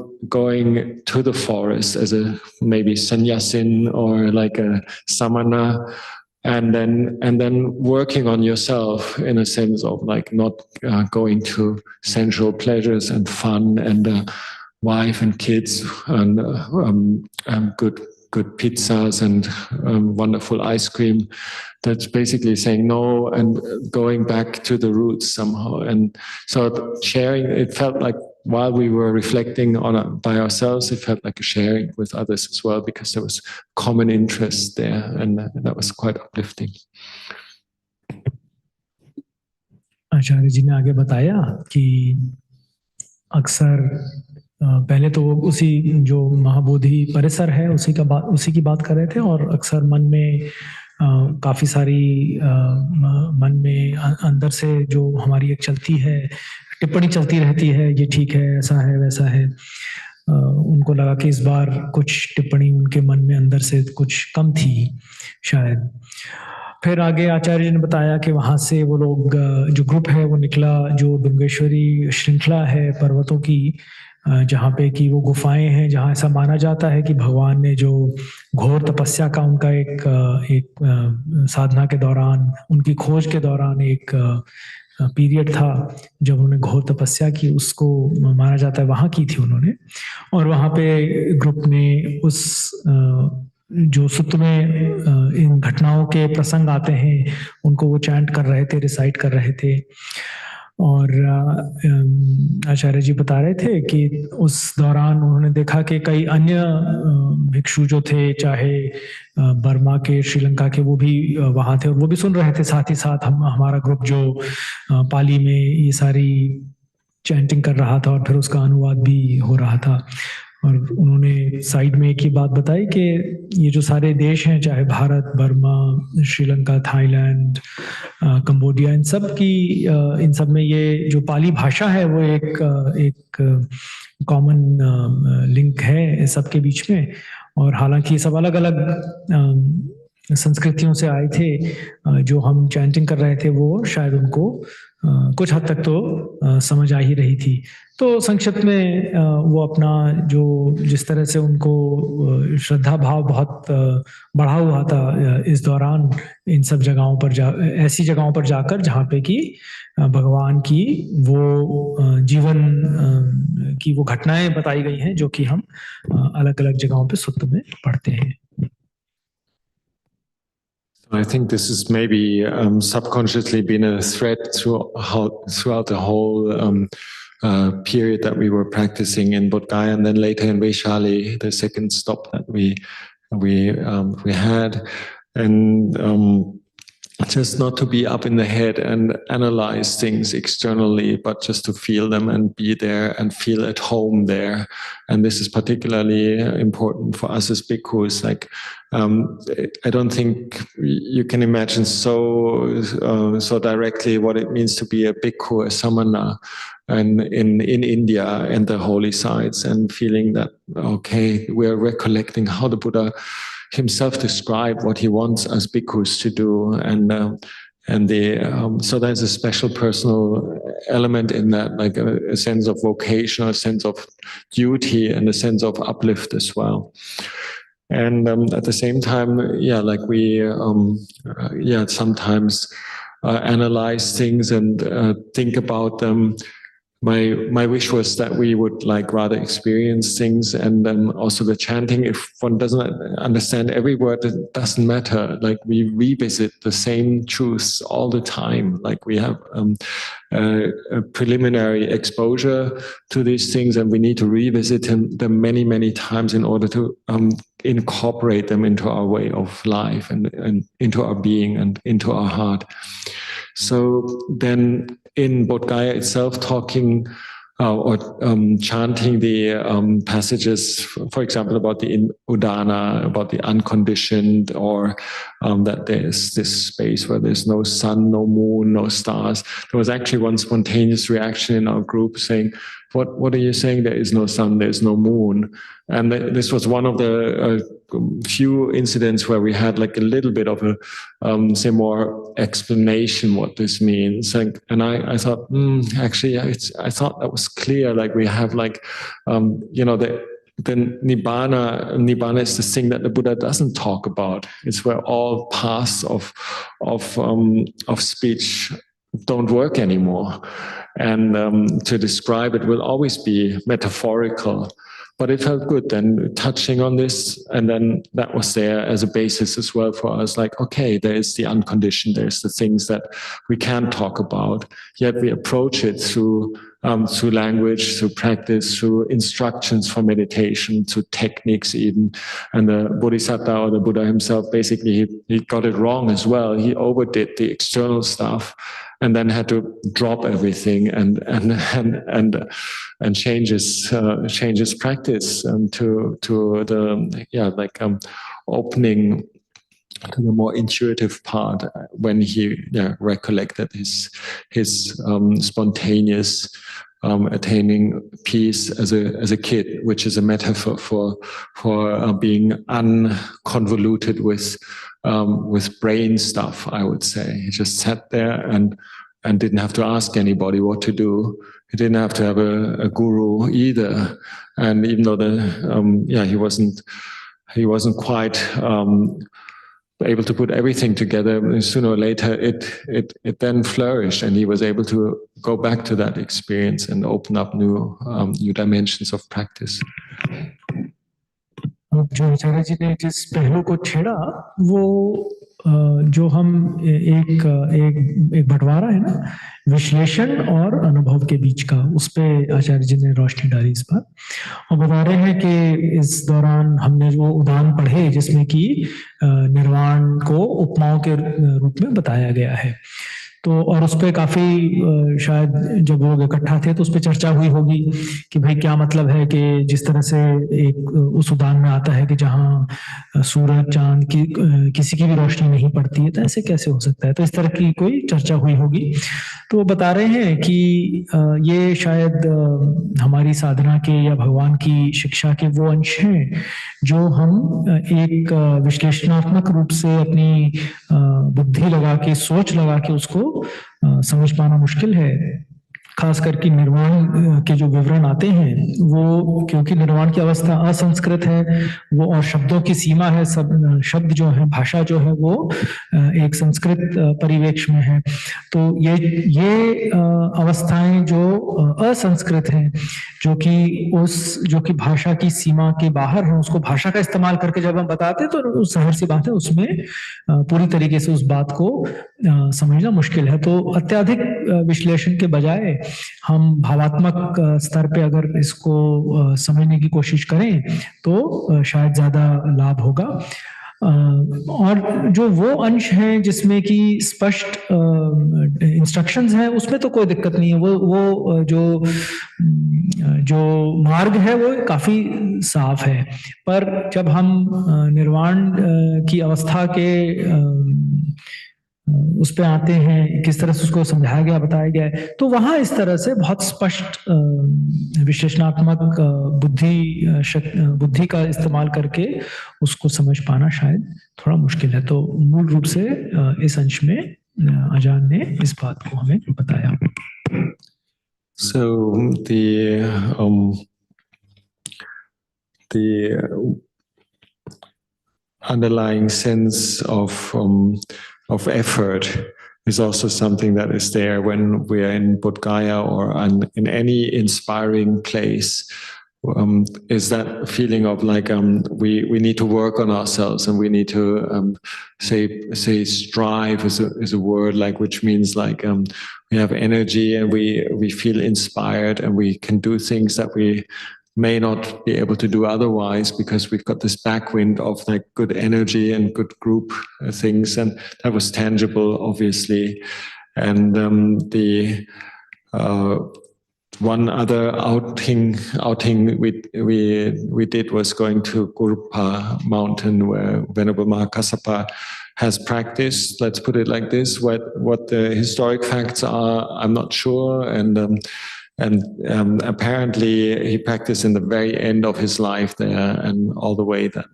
to the forest as a maybe sannyasin or like a samana, and then working on yourself in a sense of like not going to sensual pleasures and fun and wife and kids and good pizzas and wonderful ice cream. That's basically saying no and going back to the roots somehow. And so sharing, it felt like while we were reflecting on it by ourselves, it felt like a sharing with others as well, because there was common interest there, and that was quite uplifting. आचार्य जी ने आगे बताया कि अक्सर पहले तो उसी जो महाबोधि परिसर है उसी की बात कर रहे थे, और अक्सर मन में काफ़ी सारी मन में अंदर से जो हमारी एक चलती है, टिप्पणी चलती रहती है, ये ठीक है, ऐसा है, वैसा है। उनको लगा कि इस बार कुछ टिप्पणी उनके मन में अंदर से कुछ कम थी शायद। फिर आगे आचार्य जी ने बताया कि वहाँ से वो लोग, जो ग्रुप है वो निकला, जो डुंगेश्वरी श्रृंखला है पर्वतों की, जहाँ पे कि वो गुफाएं हैं, जहाँ ऐसा माना जाता है कि भगवान ने जो घोर तपस्या का उनका एक साधना के दौरान, उनकी खोज के दौरान एक पीरियड था जब उन्होंने घोर तपस्या की, उसको माना जाता है वहाँ की थी उन्होंने। और वहाँ पे ग्रुप ने उस जो सूत्र में इन घटनाओं के प्रसंग आते हैं उनको वो चैंट कर रहे थे, रिसाइट कर रहे थे। और आचार्य जी बता रहे थे कि उस दौरान उन्होंने देखा कि कई अन्य भिक्षु जो थे, चाहे बर्मा के, श्रीलंका के, वो भी वहाँ थे और वो भी सुन रहे थे। साथ ही साथ हमारा ग्रुप जो पाली में ये सारी चैंटिंग कर रहा था और फिर उसका अनुवाद भी हो रहा था। और उन्होंने साइड में एक ही बात बताई कि ये जो सारे देश हैं, चाहे Bharat, Burma, Sri Lanka, Thailand, Cambodia, इन सब में ये जो पाली भाषा है वो एक कॉमन लिंक है सबके बीच में। और हालांकि ये सब अलग अलग संस्कृतियों से आए थे, जो हम चैंटिंग कर रहे थे वो शायद उनको कुछ हद तक तो समझ आ ही रही थी। तो संक्षिप्त में वो अपना जो जिस तरह से उनको श्रद्धा भाव बहुत बढ़ा हुआ था इस दौरान, इन सब जगहों पर ऐसी जगहों पर जाकर जहाँ पे कि भगवान की वो जीवन की वो घटनाएं बताई गई हैं, जो कि हम अलग अलग जगहों पे सूत्र में पढ़ते हैं। I think this has maybe subconsciously been a thread throughout the whole period that we were practicing in Bodhgaya, and then later in Vaishali, the second stop that we had, and just not to be up in the head and analyze things externally, but just to feel them and be there and feel at home there. And this is particularly important for us as bhikkhus. Like, I don't think you can imagine so directly what it means to be a bhikkhu, a samana, and in India and the holy sites, and feeling that, okay, we're recollecting how the Buddha himself described what he wants us bhikkhus to do, so there's a special personal element in that, like a sense of vocation, a sense of duty, and a sense of uplift as well. And at the same time, like we sometimes analyze things and think about them. My wish was that we would like rather experience things, and then also the chanting. If one doesn't understand every word, it doesn't matter. Like we revisit the same truths all the time. Like we have a preliminary exposure to these things, and we need to revisit them many, many times in order to incorporate them into our way of life and into our being and into our heart. So then in Bodhgaya itself, talking or chanting the passages, for example, about the udana, about the unconditioned, or that there's this space where there's no sun, no moon, no stars. There was actually one spontaneous reaction in our group saying, what are you saying? There is no sun, there's no moon. And this was one of the few incidents where we had like a little bit of a, say, more explanation what this means. And I thought, actually, I thought that was clear. Like we have like, the Nibbana is the thing that the Buddha doesn't talk about. It's where all paths of speech don't work anymore. And to describe it will always be metaphorical. But it felt good then touching on this, and then that was there as a basis as well for us. Like, okay, there is the unconditioned, there's the things that we can't talk about, yet we approach it through through language, through practice, through instructions for meditation, through techniques even. And the Bodhisattva or the Buddha himself, basically, he got it wrong as well. He overdid the external stuff, and then had to drop everything and change his practice to the opening to the more intuitive part when he recollected his spontaneous attaining peace as a kid, which is a metaphor for being unconvoluted with brain stuff, I would say. He just sat there and didn't have to ask anybody what to do. He didn't have to have a guru either. And even though he wasn't quite able to put everything together, sooner or later it then flourished, and he was able to go back to that experience and open up new dimensions of practice. जो आचार्य जी ने जिस पहलू को छेड़ा वो जो हम एक बंटवारा है ना विश्लेषण और अनुभव के बीच का, उस पे आचार्य जी ने रोशनी डाली इस पर और बता रहे हैं कि इस दौरान हमने जो उदाहरण पढ़े जिसमें कि निर्वाण को उपमाओं के रूप में बताया गया है, तो और उस पर काफी शायद जब लोग इकट्ठा थे तो उस पर चर्चा हुई होगी कि भाई क्या मतलब है कि जिस तरह से एक उस उदाहरण में आता है कि जहाँ सूरज चांद की किसी की भी रोशनी नहीं पड़ती है तो ऐसे कैसे हो सकता है, तो इस तरह की कोई चर्चा हुई होगी। तो वो बता रहे हैं कि ये शायद हमारी साधना के या भगवान की शिक्षा के वो अंश हैं जो हम एक विश्लेषणात्मक रूप से अपनी बुद्धि लगा के सोच लगा के उसको समझ पाना मुश्किल है। खास करके निर्वाण के जो विवरण आते हैं वो, क्योंकि निर्वाण की अवस्था असंस्कृत है वो और शब्दों की सीमा है, सब शब्द जो है भाषा जो है वो एक संस्कृत परिवेश में है, तो ये अवस्थाएं जो असंस्कृत हैं जो कि भाषा की सीमा के बाहर है, उसको भाषा का इस्तेमाल करके जब हम बताते हैं तो जाहिर सी बात है उसमें पूरी तरीके से उस बात को समझना मुश्किल है। तो अत्यधिक विश्लेषण के बजाय हम भावात्मक स्तर पे अगर इसको समझने की कोशिश करें तो शायद ज्यादा लाभ होगा। और जो वो अंश हैं जिसमें कि स्पष्ट इंस्ट्रक्शंस हैं उसमें तो कोई दिक्कत नहीं है, वो जो मार्ग है वो काफी साफ है, पर जब हम निर्वाण की अवस्था के उस पे आते हैं, किस तरह से उसको समझाया गया बताया गया है, तो वहां इस तरह से बहुत स्पष्ट विश्लेषणात्मक बुद्धि का इस्तेमाल करके उसको समझ पाना शायद थोड़ा मुश्किल है। तो मूल रूप से इस अंश में आजान ने इस बात को हमें बताया। So the underlying sense of effort is also something that is there when we are in Bodhgaya or in any inspiring place. Is that feeling of like we need to work on ourselves, and we need to say strive is a word, like, which means like we have energy and we feel inspired and we can do things that we may not be able to do otherwise because we've got this backwind of like good energy and good group things, and that was tangible, obviously. And the one other outing we did was going to Gurupa mountain where Venerable Mahakassapa has practiced. Let's put it like this: what the historic facts are, I'm not sure, and apparently he practiced in the very end of his life there, and all the way that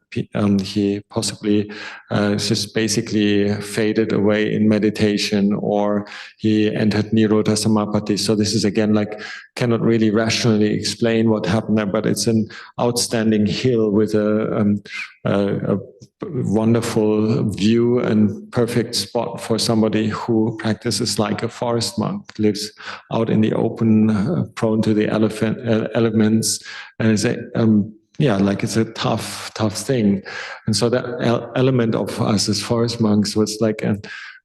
he possibly just basically faded away in meditation, or he entered Nirodha Samapatti. So this is again like cannot really rationally explain what happened there, but it's an outstanding hill with a wonderful view and perfect spot for somebody who practices like a forest monk, lives out in the open, prone to the elements, and is it's a tough thing. And so that element of us as forest monks was like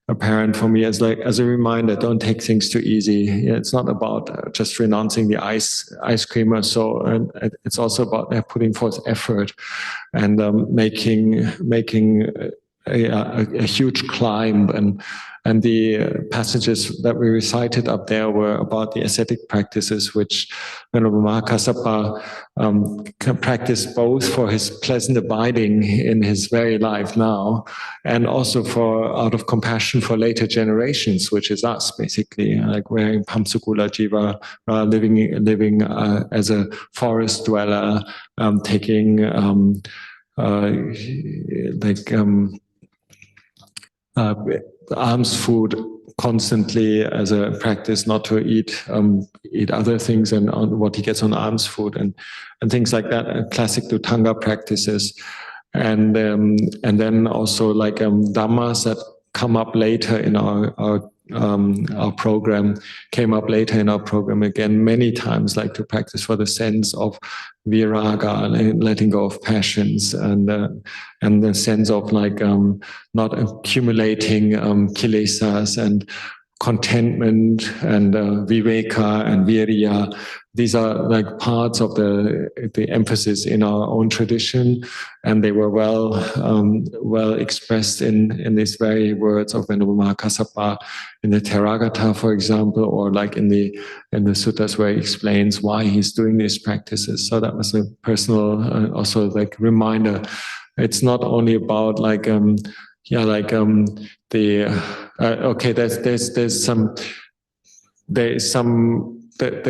apparent for me as a reminder: don't take things too easy. It's not about just renouncing the ice cream or so, and it's also about putting forth effort and making a huge climb. And the passages that we recited up there were about the ascetic practices, which Venerable Mahakassapa practiced both for his pleasant abiding in his very life now, and also out of compassion for later generations, which is us, basically, like wearing Pamsukula Jiva, living as a forest dweller, taking alms food constantly as a practice, not to eat other things and on what he gets on alms food and things like that, classic Dhutanga practices, and then also like dhammas that come up later in our program, came up later in our program again many times, like to practice for the sense of viraga, letting go of passions, and the sense of like not accumulating kilesas, and contentment, and viveka and virya. These are like parts of the emphasis in our own tradition, and they were well expressed in these very words of Venerable Mahakassapa in the Theragatha, for example, or like in the suttas where he explains why he's doing these practices. So that was a personal also like reminder. It's not only about like the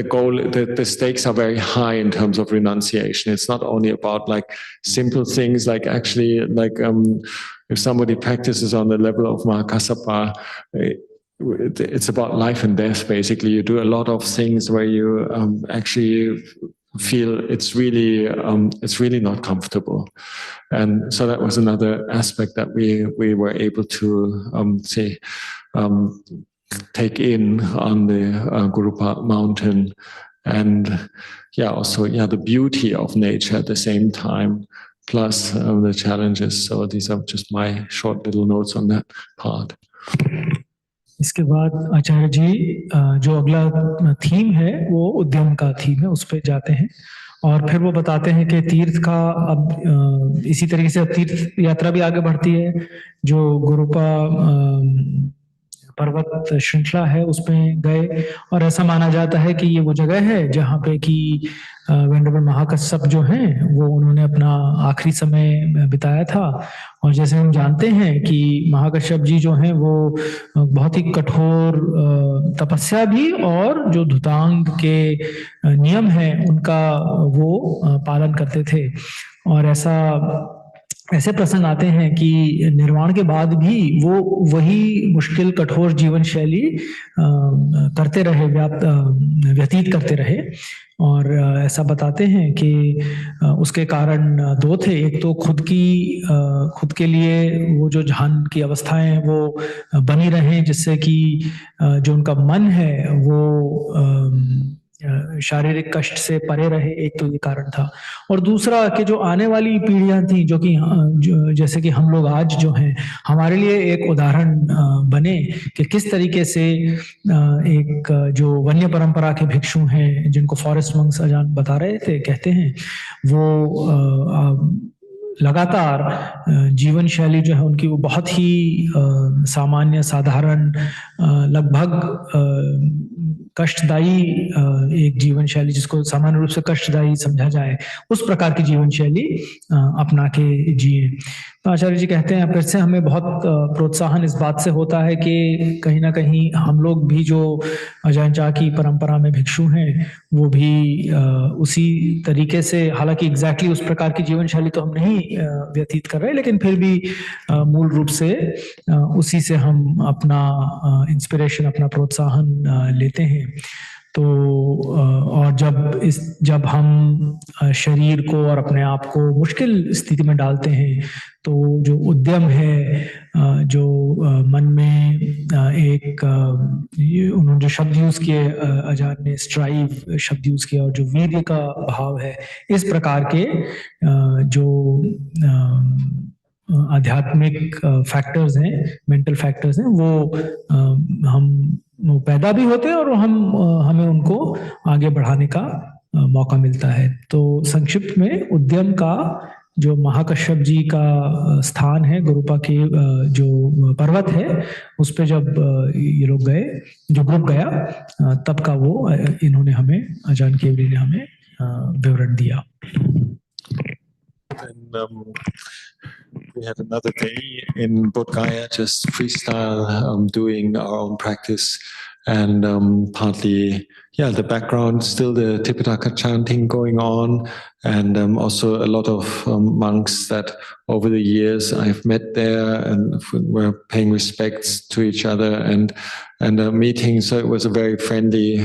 goal, the stakes are very high in terms of renunciation. It's not only about like simple things, like actually like if somebody practices on the level of Mahakassapa, it's about life and death, basically. You do a lot of things where you actually feel it's really not comfortable. And so that was another aspect that we were able to take in on the Guru Mountain, and also the beauty of nature at the same time, plus the challenges. So these are just my short little notes on that part. इसके बाद आचार्य जी जो अगला theme है वो उद्यम का theme है, उस पर जाते हैं और फिर वो बताते हैं कि तीर्थ का अब इसी तरीके से तीर्थ यात्रा भी आगे बढ़ती है। जो गुरुपा पर्वत श्रृंखला है उसमें गए और ऐसा माना जाता है कि ये वो जगह है जहाँ पे कि वेंडरबल महाकश्यप जो हैं वो उन्होंने अपना आखिरी समय बिताया था। और जैसे हम जानते हैं कि महाकश्यप जी जो हैं वो बहुत ही कठोर तपस्या भी और जो धुतांग के नियम हैं उनका वो पालन करते थे। और ऐसे प्रसंग आते हैं कि निर्वाण के बाद भी वो वही मुश्किल कठोर जीवन शैली करते रहे, व्यतीत करते रहे। और ऐसा बताते हैं कि उसके कारण दो थे। एक तो खुद के लिए वो जो ध्यान की अवस्थाएं वो बनी रहें जिससे कि जो उनका मन है वो शारीरिक कष्ट से परे रहे, एक तो ये कारण था। और दूसरा कि जो आने वाली पीढ़ियां थी जो कि जैसे कि हम लोग आज जो हैं, हमारे लिए एक उदाहरण बने कि किस तरीके से एक जो वन्य परंपरा के भिक्षु हैं जिनको फॉरेस्ट मंक्स अजान बता रहे थे, कहते हैं वो लगातार जीवन शैली जो है उनकी वो बहुत ही सामान्य साधारण लगभग कष्टदायी एक जीवन शैली, जिसको सामान्य रूप से कष्टदायी समझा जाए, उस प्रकार की जीवन शैली अपना के जिए। तो आचार्य जी कहते हैं फिर से हमें बहुत प्रोत्साहन इस बात से होता है कि कहीं ना कहीं हम लोग भी जो अजायन चा की परंपरा में भिक्षु हैं वो भी उसी तरीके से, हालांकि एग्जैक्टली उस प्रकार की जीवन शैली तो हम नहीं व्यतीत कर रहे, लेकिन फिर भी मूल रूप से उसी से हम अपना इंस्पिरेशन, अपना प्रोत्साहन लेते हैं। तो और जब हम शरीर को और अपने आप को मुश्किल स्थिति में डालते हैं तो जो उद्यम है, जो मन में एक उन्होंने जो शब्द यूज किए आचार्य ने, स्ट्राइव शब्द यूज किया, और जो वीर्य का भाव है, इस प्रकार के जो आध्यात्मिक फैक्टर्स हैं, मेंटल फैक्टर्स हैं, वो पैदा भी होते हैं और हमें उनको आगे बढ़ाने का मौका मिलता है। तो संक्षिप्त में उद्यम का जो महाकश्यप जी का स्थान है, गुरुपा के जो पर्वत है, उस पे जब ये लोग गए, जो ग्रुप गया, तब का वो इन्होंने हमें, आचार्य केवली ने हमें विवरण दिया। And we had another day in Bodhgaya, just freestyle, doing our own practice, and partly, the background, still the Tipitaka chanting going on, and also a lot of monks that over the years I've met there and were paying respects to each other and meeting. So it was a very friendly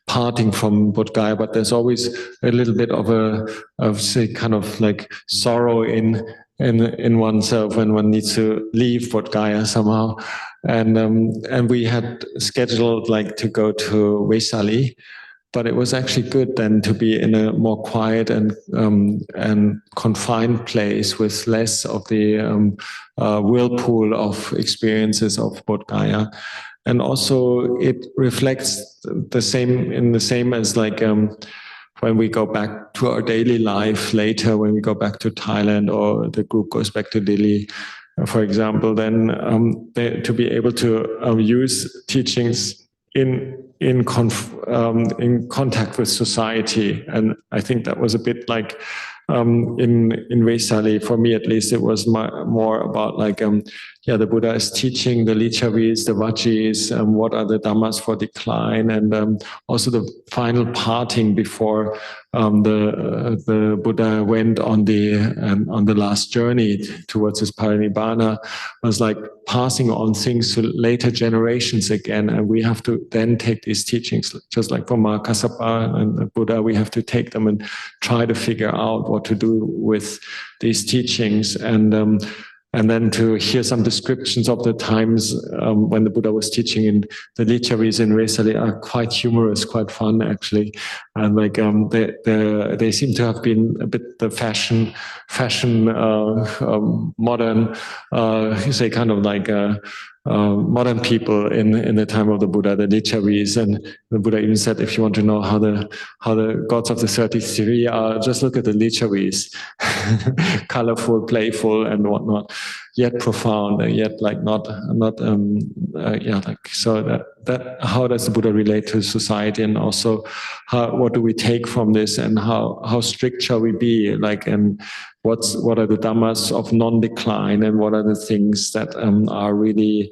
parting from Bodhgaya, but there's always a little bit of say kind of like sorrow in oneself when one needs to leave Bodhgaya somehow. And we had scheduled like to go to Vesali, but it was actually good then to be in a more quiet and confined place with less of the whirlpool of experiences of Bodhgaya. And also it reflects the same as like when we go back to our daily life later, when we go back to Thailand or the group goes back to Delhi, for example, then to be able to use teachings in contact with society. And I think that was a bit like in Vesali, for me at least, it was more about like, the Buddha is teaching the Lichavis, the Vajis, what are the Dhammas for decline, and also the final parting before the Buddha went on the last journey towards his parinibbana, was like passing on things to later generations again, and we have to then take these teachings, just like for Kassapa and the Buddha, we have to take them and try to figure out what to do with these teachings, and then to hear some descriptions of the times when the Buddha was teaching in the Lichavis in Vesali are quite humorous, quite fun actually, and like they seem to have been a bit the fashion modern, you say kind of like modern people in the time of the Buddha, the Lichavis, and the Buddha even said, if you want to know how the gods of the 33 are, just look at the Lichavis, colorful, playful, and whatnot, yet profound, and yet like not like so that how does the Buddha relate to society, and also what do we take from this, and how strict shall we be, like, and what are the dhammas of non-decline, and what are the things that are really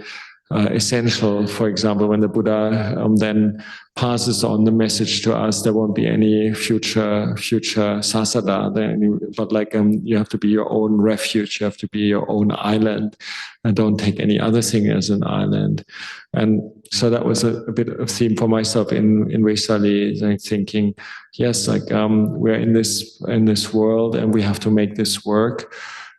essential. For example, when the Buddha then passes on the message to us, there won't be any future sasada there, but like you have to be your own refuge, you have to be your own island, and don't take any other thing as an island. And so that was a bit of theme for myself in Vesali, like thinking, yes, like we're in this world and we have to make this work.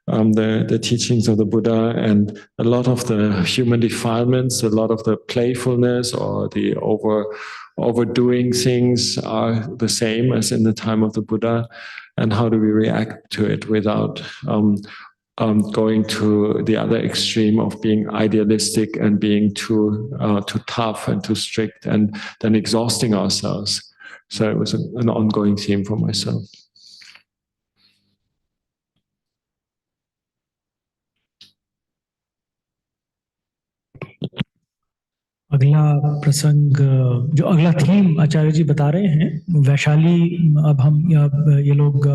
The teachings of the Buddha and a lot of the human defilements, a lot of the playfulness or the overdoing things are the same as in the time of the Buddha. And how do we react to it without going to the other extreme of being idealistic and being too tough and too strict and then exhausting ourselves. So it was an ongoing theme for myself. अगला प्रसंग, जो अगला theme आचार्य जी बता रहे हैं, वैशाली, अब ये लोग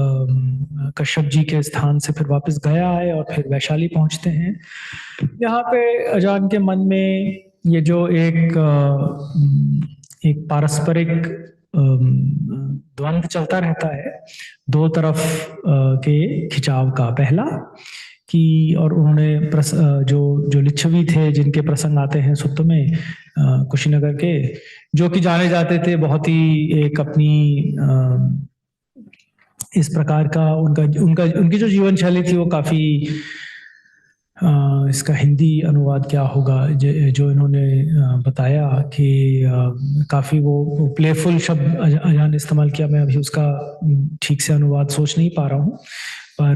कश्यप जी के स्थान से फिर वापस गया आए और फिर वैशाली पहुंचते हैं। यहाँ पे अजान के मन में ये जो एक पारस्परिक द्वंद्व चलता रहता है, दो तरफ के खिंचाव का। पहला कि और उन्होंने जो लिच्छवी थे जिनके प्रसंग आते हैं सुत्त में कुशीनगर के, जो कि जाने जाते थे बहुत ही एक अपनी इस प्रकार का उनकी जो जीवन शैली थी वो काफी, इसका हिंदी अनुवाद क्या होगा, जो इन्होंने बताया कि काफी वो प्लेफुल शब्द अजान इस्तेमाल किया, मैं अभी उसका ठीक से अनुवाद सोच नहीं पा रहा हूँ, पर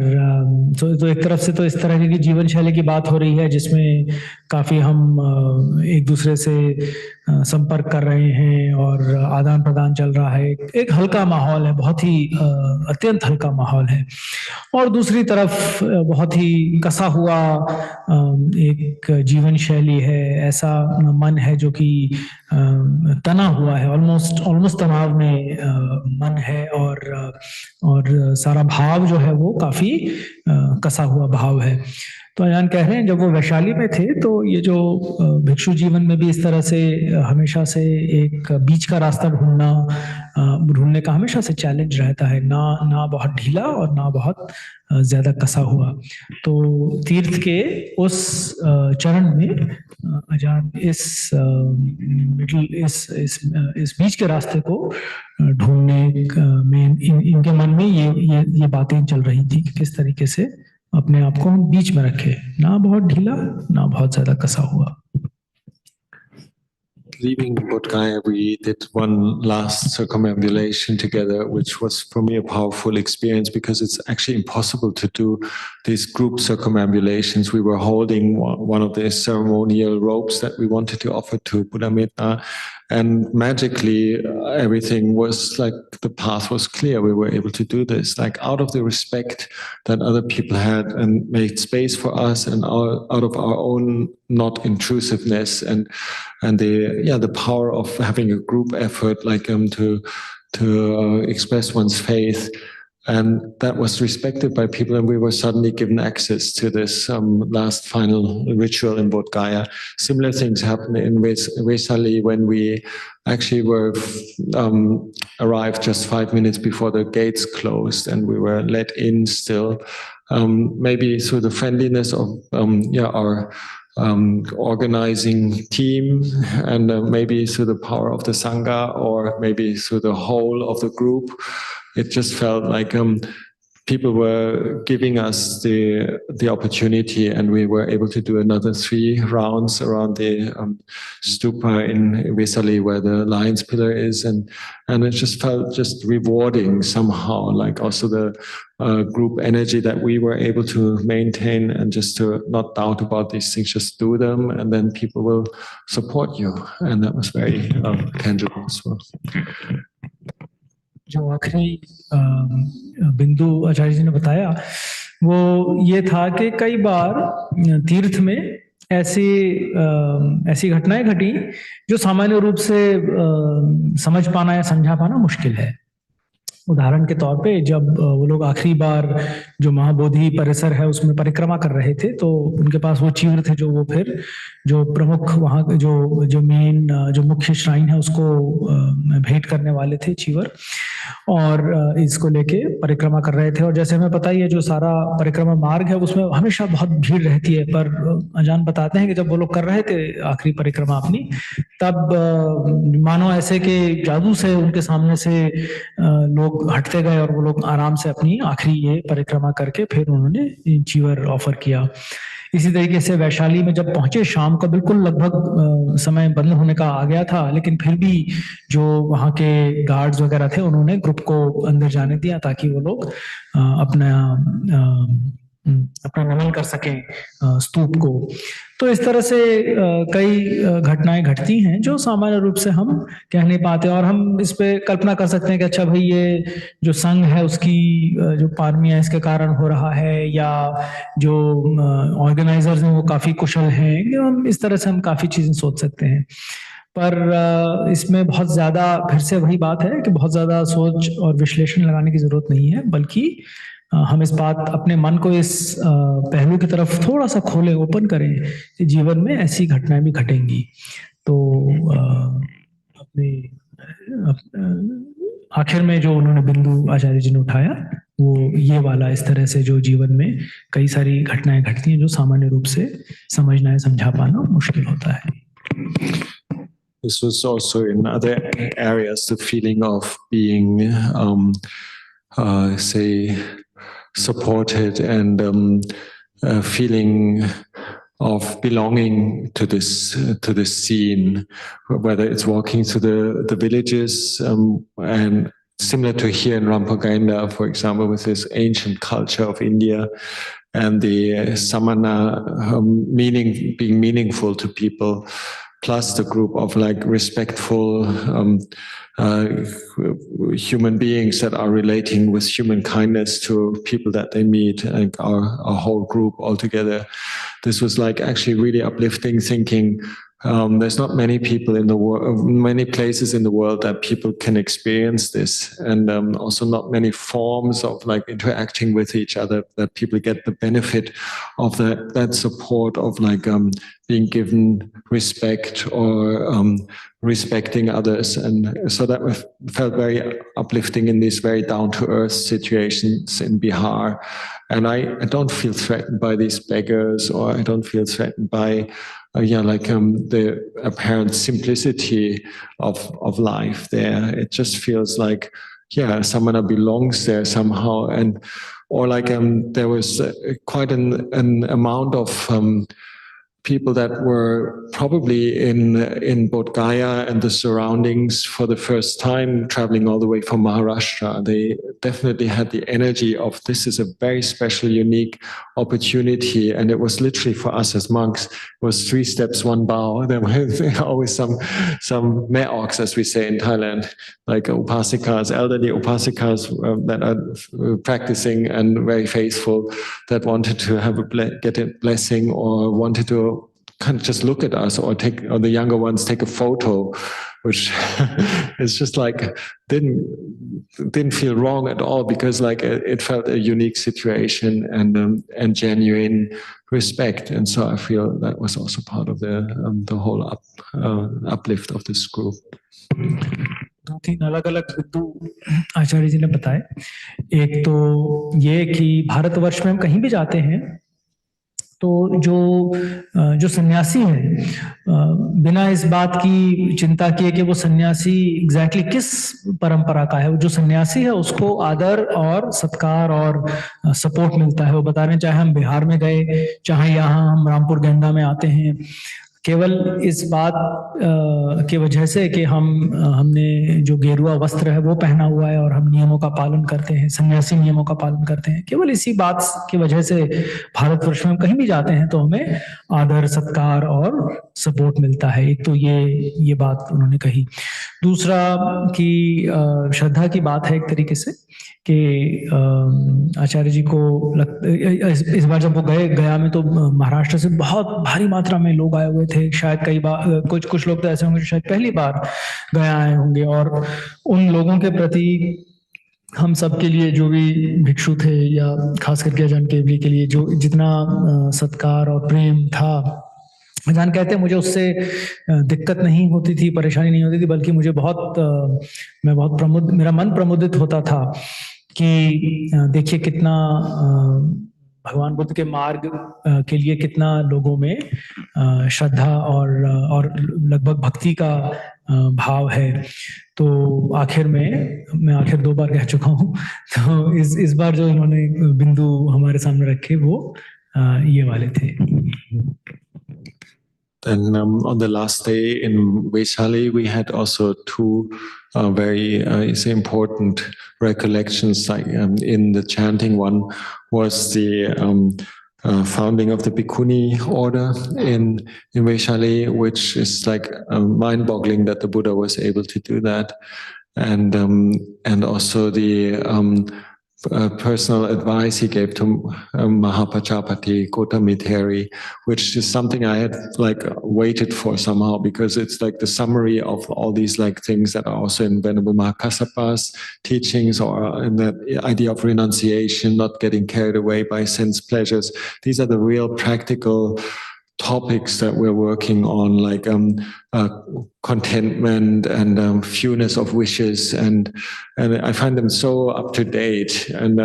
तो एक तरफ से तो इस तरह की जीवन शैली की बात हो रही है जिसमें काफ़ी हम एक दूसरे से संपर्क कर रहे हैं और आदान प्रदान चल रहा है, एक हल्का माहौल है, बहुत ही अत्यंत हल्का माहौल है। और दूसरी तरफ बहुत ही कसा हुआ एक जीवन शैली है, ऐसा मन है जो कि तना हुआ है, ऑलमोस्ट तनाव में मन है और सारा भाव जो है वो काफी कसा हुआ भाव है। तो अजान कह रहे हैं जब वो वैशाली में थे तो ये जो भिक्षु जीवन में भी इस तरह से हमेशा से एक बीच का रास्ता ढूंढने का हमेशा से चैलेंज रहता है, ना बहुत ढीला और ना बहुत ज्यादा कसा हुआ। तो तीर्थ के उस चरण में अजान इस बीच के रास्ते को ढूंढने में इनके मन में ये बातें चल रही थी कि किस तरीके से अपने आप को हम बीच में रखे, ना बहुत ढीला ना बहुत ज्यादा कसा हुआ। Leaving Bodhgaya, we did one last circumambulation together, which was for me a powerful experience because it's actually impossible to do these group circumambulations. We were holding one of the ceremonial ropes that we wanted to offer to Buddha Metta, and magically everything was like the path was clear. We were able to do this, like out of the respect that other people had and made space for us, and out of our own not intrusiveness and the power of having a group effort, like to express one's faith, and that was respected by people, and we were suddenly given access to this last final ritual in Bodhgaya. Similar things happened in Vesali when we actually were arrived just 5 minutes before the gates closed, and we were let in still, maybe through the friendliness of our organizing team, and maybe through the power of the Sangha, or maybe through the whole of the group. It just felt like people were giving us the opportunity, and we were able to do another 3 rounds around the stupa in Vesali where the lion's pillar is, and it just felt just rewarding somehow, like also the group energy that we were able to maintain, and just to not doubt about these things, just do them, and then people will support you, and that was very tangible as well. जो आखिरी बिंदु आचार्य जी ने बताया वो ये था कि कई बार तीर्थ में ऐसी घटनाएं घटी जो सामान्य रूप से समझ पाना या समझा पाना मुश्किल है। उदाहरण के तौर पे जब वो लोग आखिरी बार जो महाबोधि परिसर है उसमें परिक्रमा कर रहे थे तो उनके पास वो चीवर थे जो वो फिर जो प्रमुख वहाँ जो मेन जो मुख्य श्राइन है उसको भेंट करने वाले थे चीवर, और इसको लेके परिक्रमा कर रहे थे। और जैसे हमें पता ही है जो सारा परिक्रमा मार्ग है उसमें हमेशा बहुत भीड़ रहती है, पर अजान बताते हैं कि जब वो लोग कर रहे थे आखिरी परिक्रमा अपनी, तब मानो ऐसे कि जादू से उनके सामने से लोग हटते गए और वो लोग आराम से अपनी आखिरी ये परिक्रमा करके फिर उन्होंने चीवर ऑफर किया। इसी तरीके से वैशाली में जब पहुंचे शाम को बिल्कुल लगभग समय बंद होने का आ गया था, लेकिन फिर भी जो वहाँ के गार्ड्स वगैरह थे उन्होंने ग्रुप को अंदर जाने दिया ताकि वो लोग अपना नमन कर सकें स्तूप को। तो इस तरह से कई घटनाएं घटती हैं जो सामान्य रूप से हम कह नहीं पाते, और हम इस पे कल्पना कर सकते हैं कि अच्छा भाई ये जो संघ है उसकी जो पारमी है इसके कारण हो रहा है, या जो ऑर्गेनाइजर्स हैं वो काफी कुशल हैं, हम इस तरह से हम काफी चीजें सोच सकते हैं। पर इसमें बहुत ज्यादा फिर से वही बात है कि बहुत ज्यादा सोच और विश्लेषण लगाने की जरूरत नहीं है, बल्कि हम इस बात अपने मन को इस पहलू की तरफ थोड़ा सा खोले, ओपन करें कि जीवन में ऐसी घटनाएं भी घटेंगी। तो अपने आखिर में जो उन्होंने बिंदु आचार्य जी ने उठाया वो ये वाला, इस तरह से जो जीवन में कई सारी घटनाएं घटती हैं जो सामान्य रूप से समझना या समझा पाना मुश्किल होता है। This was also in other areas, the feeling of being, say, supported, and feeling of belonging to this scene, whether it's walking through the villages and similar to here in Rampaganda, for example, with this ancient culture of India and the samana being meaningful to people, plus the group of like respectful human beings that are relating with human kindness to people that they meet, like our whole group altogether. This was like actually really uplifting, thinking there's not many people in the world, many places in the world that people can experience this, and also not many forms of like interacting with each other that people get the benefit of that support of like being given respect or respecting others. And so that felt very uplifting in these very down-to-earth situations in Bihar. And I don't feel threatened by these beggars, or I don't feel threatened by the apparent simplicity of life there. It just feels like, samana belongs there somehow. And or like there was quite an amount of people that were probably in Bodhgaya and the surroundings for the first time, traveling all the way from Maharashtra. They definitely had the energy of, this is a very special, unique opportunity. And it was literally for us as monks, it was 3 steps, 1 bow. There were always some meoks, as we say in Thailand, like upasikas, elderly upasikas that are practicing and very faithful, that wanted to have get a blessing, or wanted to kind of just look at us, or the younger ones take a photo, which is just like didn't feel wrong at all, because like it felt a unique situation and genuine respect. And so I feel that was also part of the whole uplift of this group. 2-3 अलग-अलग बिंदु आचार्य जी ने बताए। एक तो ये कि भारतवर्ष में हम कहीं भी जाते हैं तो जो सन्यासी है, बिना इस बात की चिंता किए कि वो सन्यासी एग्जैक्टली किस परंपरा का है, जो सन्यासी है उसको आदर और सत्कार और सपोर्ट मिलता है। वो बता रहे हैं, चाहे हम बिहार में गए, चाहे यहाँ हम रामपुर गेंडा में आते हैं, केवल इस बात की वजह से कि हमने जो गेरुआ वस्त्र है वो पहना हुआ है और हम नियमों का पालन करते हैं, सन्यासी नियमों का पालन करते हैं, केवल इसी बात की वजह से भारतवर्ष में हम कहीं भी जाते हैं तो हमें आदर, सत्कार और सपोर्ट मिलता है। एक तो ये बात उन्होंने कही। दूसरा कि श्रद्धा की बात है एक तरीके से, कि आचार्य जी को इस बार जब वो गया में तो महाराष्ट्र से बहुत भारी मात्रा में लोग आए हुए थे। शायद कई बार कुछ लोग तो ऐसे होंगे जो शायद पहली बार गया आए होंगे, और उन लोगों के प्रति हम सब के लिए, जो भी भिक्षु थे या खास करके अजान केवली के लिए, जो जितना सत्कार और प्रेम था, अजान कहते हैं मुझे उससे दिक्कत नहीं होती थी, परेशानी नहीं होती थी, बल्कि मुझे मेरा मन प्रमुदित होता था कि देखिए कितना भगवान बुद्ध के मार्ग के लिए कितना लोगों में श्रद्धा और लगभग भक्ति का भाव है। तो आखिर में मैं 2 बार कह चुका हूँ, तो इस बार जो इन्होंने बिंदु हमारे सामने रखे वो ये वाले थे। Then on the last day in Vaishali, we had also 2 very important recollections. Like in the chanting, one was the founding of the Bhikkhuni order in Vaishali, which is like mind-boggling that the Buddha was able to do that, and also the personal advice he gave to Mahapajapati Gautami, which is something I had like waited for somehow, because it's like the summary of all these like things that are also in Venerable Mahakassapa's teachings, or in that idea of renunciation, not getting carried away by sense pleasures. These are the real practical topics that we're working on, like contentment and fewness of wishes, and I find them so up to date, and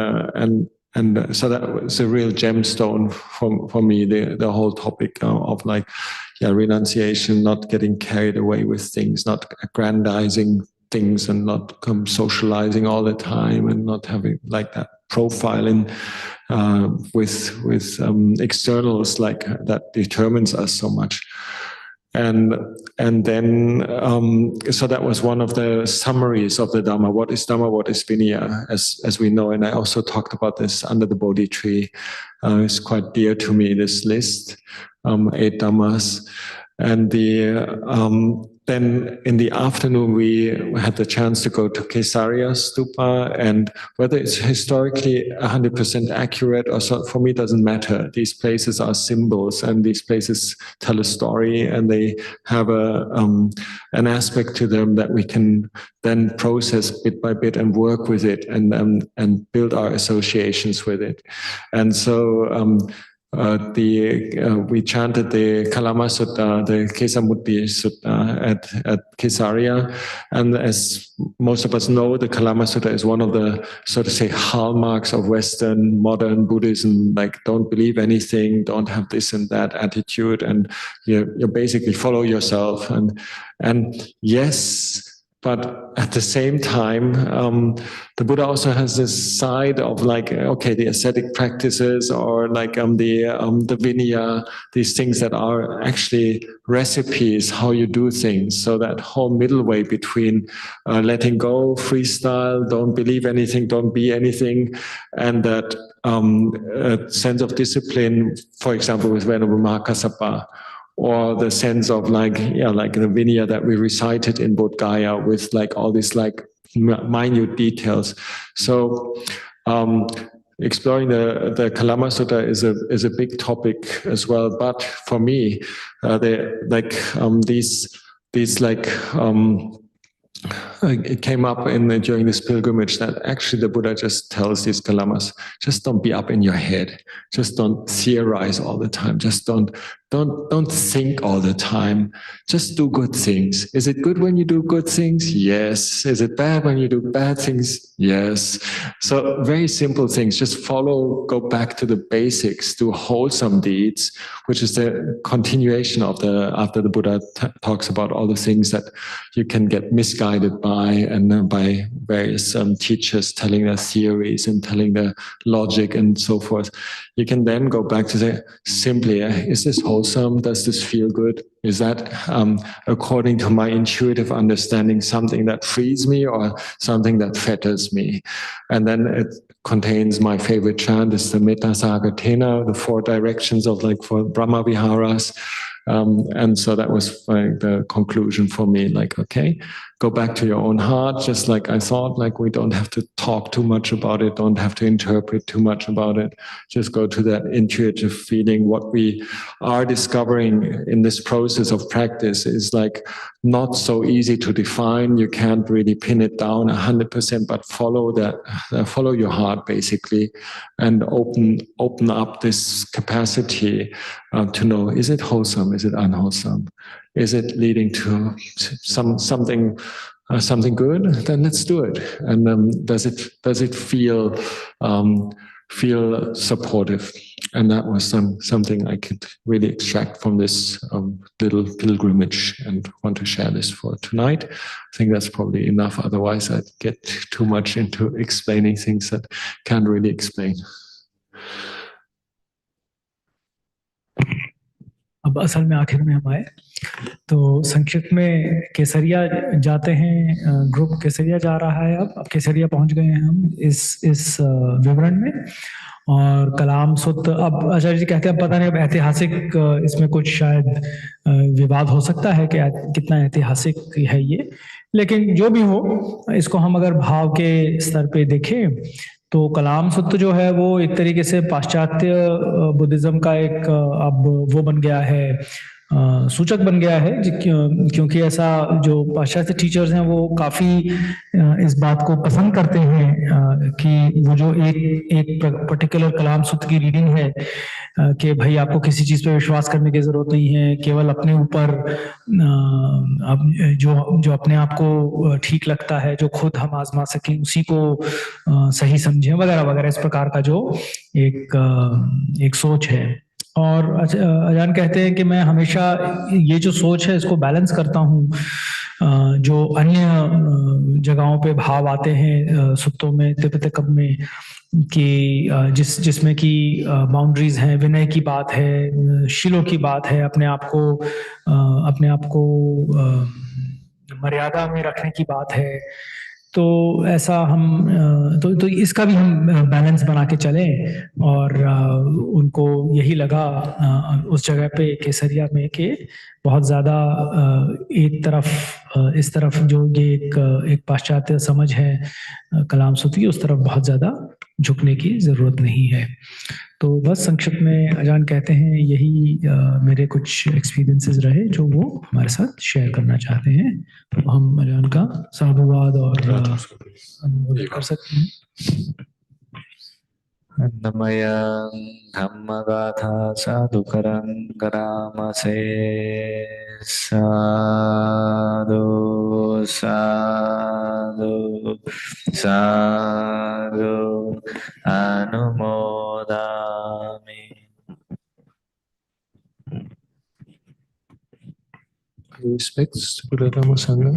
so that was a real gemstone for me, the whole topic of like renunciation, not getting carried away with things, not aggrandizing things, and not socializing all the time, and not having like that profiling with externals like that determines us so much. And then so that was one of the summaries of the Dhamma. What is Dhamma? What is Vinaya? As we know, and I also talked about this under the Bodhi tree. It's quite dear to me, this list, 8 Dhammas. And then in the afternoon, we had the chance to go to Kesariya Stupa, and whether it's historically 100% accurate or so, for me, it doesn't matter. These places are symbols, and these places tell a story, and they have an aspect to them that we can then process bit by bit and work with it, and build our associations with it. And so we chanted the Kalama Sutta, the Kesamutti Sutta at Kesariya. And as most of us know, the Kalama Sutta is one of the, so to say, hallmarks of Western modern Buddhism, like don't believe anything, don't have this and that attitude, and you basically follow yourself. And yes, but at the same time, the Buddha also has this side of like, okay, the ascetic practices, or like the Vinaya, these things that are actually recipes, how you do things. So that whole middle way between letting go, freestyle, don't believe anything, don't be anything, and that sense of discipline, for example, with Venerable Mahakassapa. Or the sense of like the Vinaya that we recited in Bodhgaya with like all these like minute details. So exploring the Kalama Sutta is a big topic as well. But for me, it came up during this pilgrimage that actually the Buddha just tells these Kalamas, just don't be up in your head, just don't theorize all the time, just don't think all the time, just do good things. Is it good when you do good things? Yes. Is it bad when you do bad things? Yes. So very simple things, just go back to the basics, do wholesome deeds, which is the continuation of after the Buddha talks about all the things that you can get misguided by, and by various teachers telling their theories and telling their logic and so forth. You can then go back to say, simply, is this wholesome? Does this feel good? Is that, according to my intuitive understanding, something that frees me or something that fetters me? And then it contains my favorite chant, is the Metta Sagatena, the 4 directions of like 4 Brahma Viharas. And so that was like the conclusion for me, like, okay, go back to your own heart, just like I thought, like we don't have to talk too much about it, don't have to interpret too much about it, just go to that intuitive feeling. What we are discovering in this process of practice is like not so easy to define. You can't really pin it down 100%, but follow your heart basically, and open up this capacity to know, is it wholesome? Is it unwholesome? Is it leading to something good? Then let's do it. And does it feel supportive? And that was something I could really extract from this little pilgrimage, and want to share this for tonight. I think that's probably enough. Otherwise, I'd get too much into explaining things that can't really explain. अब असल में आखिर में हम आए, तो संक्षिप्त में केसरिया जाते हैं, ग्रुप केसरिया जा रहा है। अब केसरिया पहुंच गए हैं हम इस विवरण में। और कलाम सुत्त, अब आचार्य जी कहते हैं पता नहीं अब ऐतिहासिक इसमें कुछ शायद विवाद हो सकता है कि कितना ऐतिहासिक है ये, लेकिन जो भी हो, इसको हम अगर भाव के स्तर पे देखें तो कलाम सुत्त जो है वो एक तरीके से पाश्चात्य बुद्धिज्म का एक अब वो बन गया है, सूचक बन गया है, क्योंकि ऐसा जो पाश्चात्य टीचर्स हैं वो काफी इस बात को पसंद करते हैं कि वो जो एक पर्टिकुलर कलाम सूत्र की रीडिंग है कि भाई आपको किसी चीज पे विश्वास करने की जरूरत नहीं है, केवल अपने ऊपर जो अपने आप को ठीक लगता है, जो खुद हम आजमा सकें उसी को सही समझें, वगैरह वगैरह, इस प्रकार का जो एक सोच है। और अजान कहते हैं कि मैं हमेशा ये जो सोच है इसको बैलेंस करता हूँ। जो अन्य जगहों पे भाव आते हैं सुत्तों में, त्रिपिटकम में, कि जिसमें कि बाउंड्रीज हैं, विनय की बात है, शिलो की बात है, अपने आप को मर्यादा में रखने की बात है। तो ऐसा हम तो इसका भी हम बैलेंस बना के चलें। और उनको यही लगा उस जगह पे केसरिया में कि बहुत ज़्यादा एक तरफ इस तरफ जो ये एक पाश्चात्य समझ है कलाम सूत्री, उस तरफ बहुत ज़्यादा झुकने की ज़रूरत नहीं है। तो बस संक्षिप्त में अजान कहते हैं यही मेरे कुछ एक्सपीरियंसेस रहे जो वो हमारे साथ शेयर करना चाहते हैं। तो हम अजान का साधुवाद और अनुमोदन कर सकते हैं। अन्नमयं धम्मगाथा साधुकरं गरामसे साधु साधु साधु अनुमोदामि। Respects to Buddha Dhamma Sangha.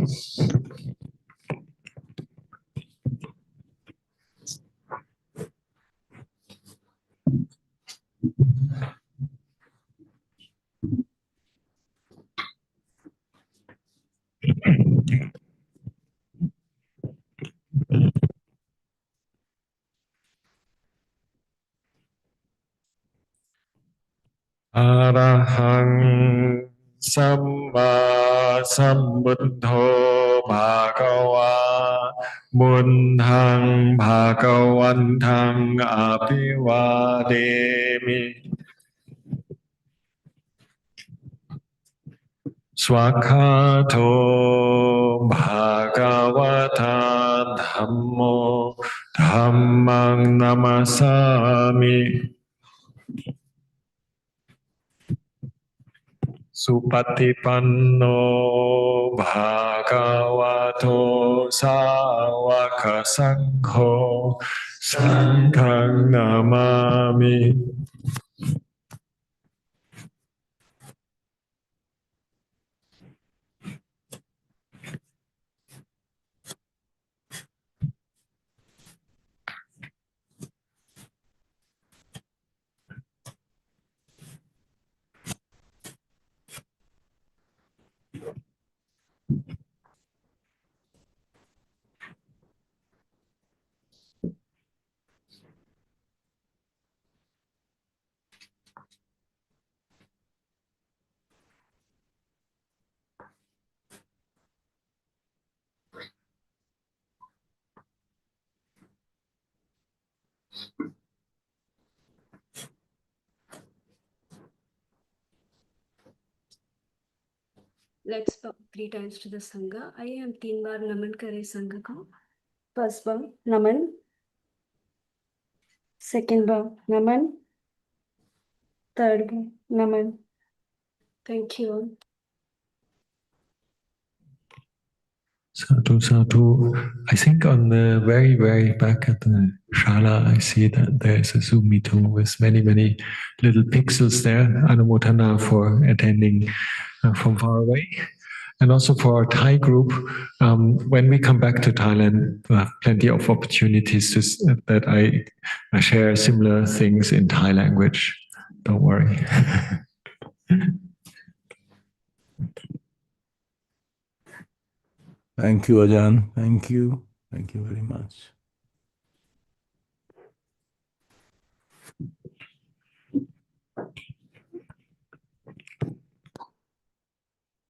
Arahang Samma Sambuddho Bhagava Buddhang Bhagavantang Abhivademi Swakhato Bhagavata Dhammo Dhammang Namasami Supatipanno Bhagavato Sāvaka Saṅgho Saṅghang Namami. Let's bow 3 times to the Sangha. आइए हम 3 बार नमन करें संघ को। First bar Naman, second bar Naman, third bar Naman. Thank you. Sadhu, sadhu. I think on the very, very back at the shala, I see that there's a Zoom meeting with many, many little pixels there. Anumodana for attending from far away. And also for our Thai group, when we come back to Thailand, we'll have plenty of opportunities that I share similar things in Thai language. Don't worry. Thank you, Ajahn. Thank you. Thank you very much.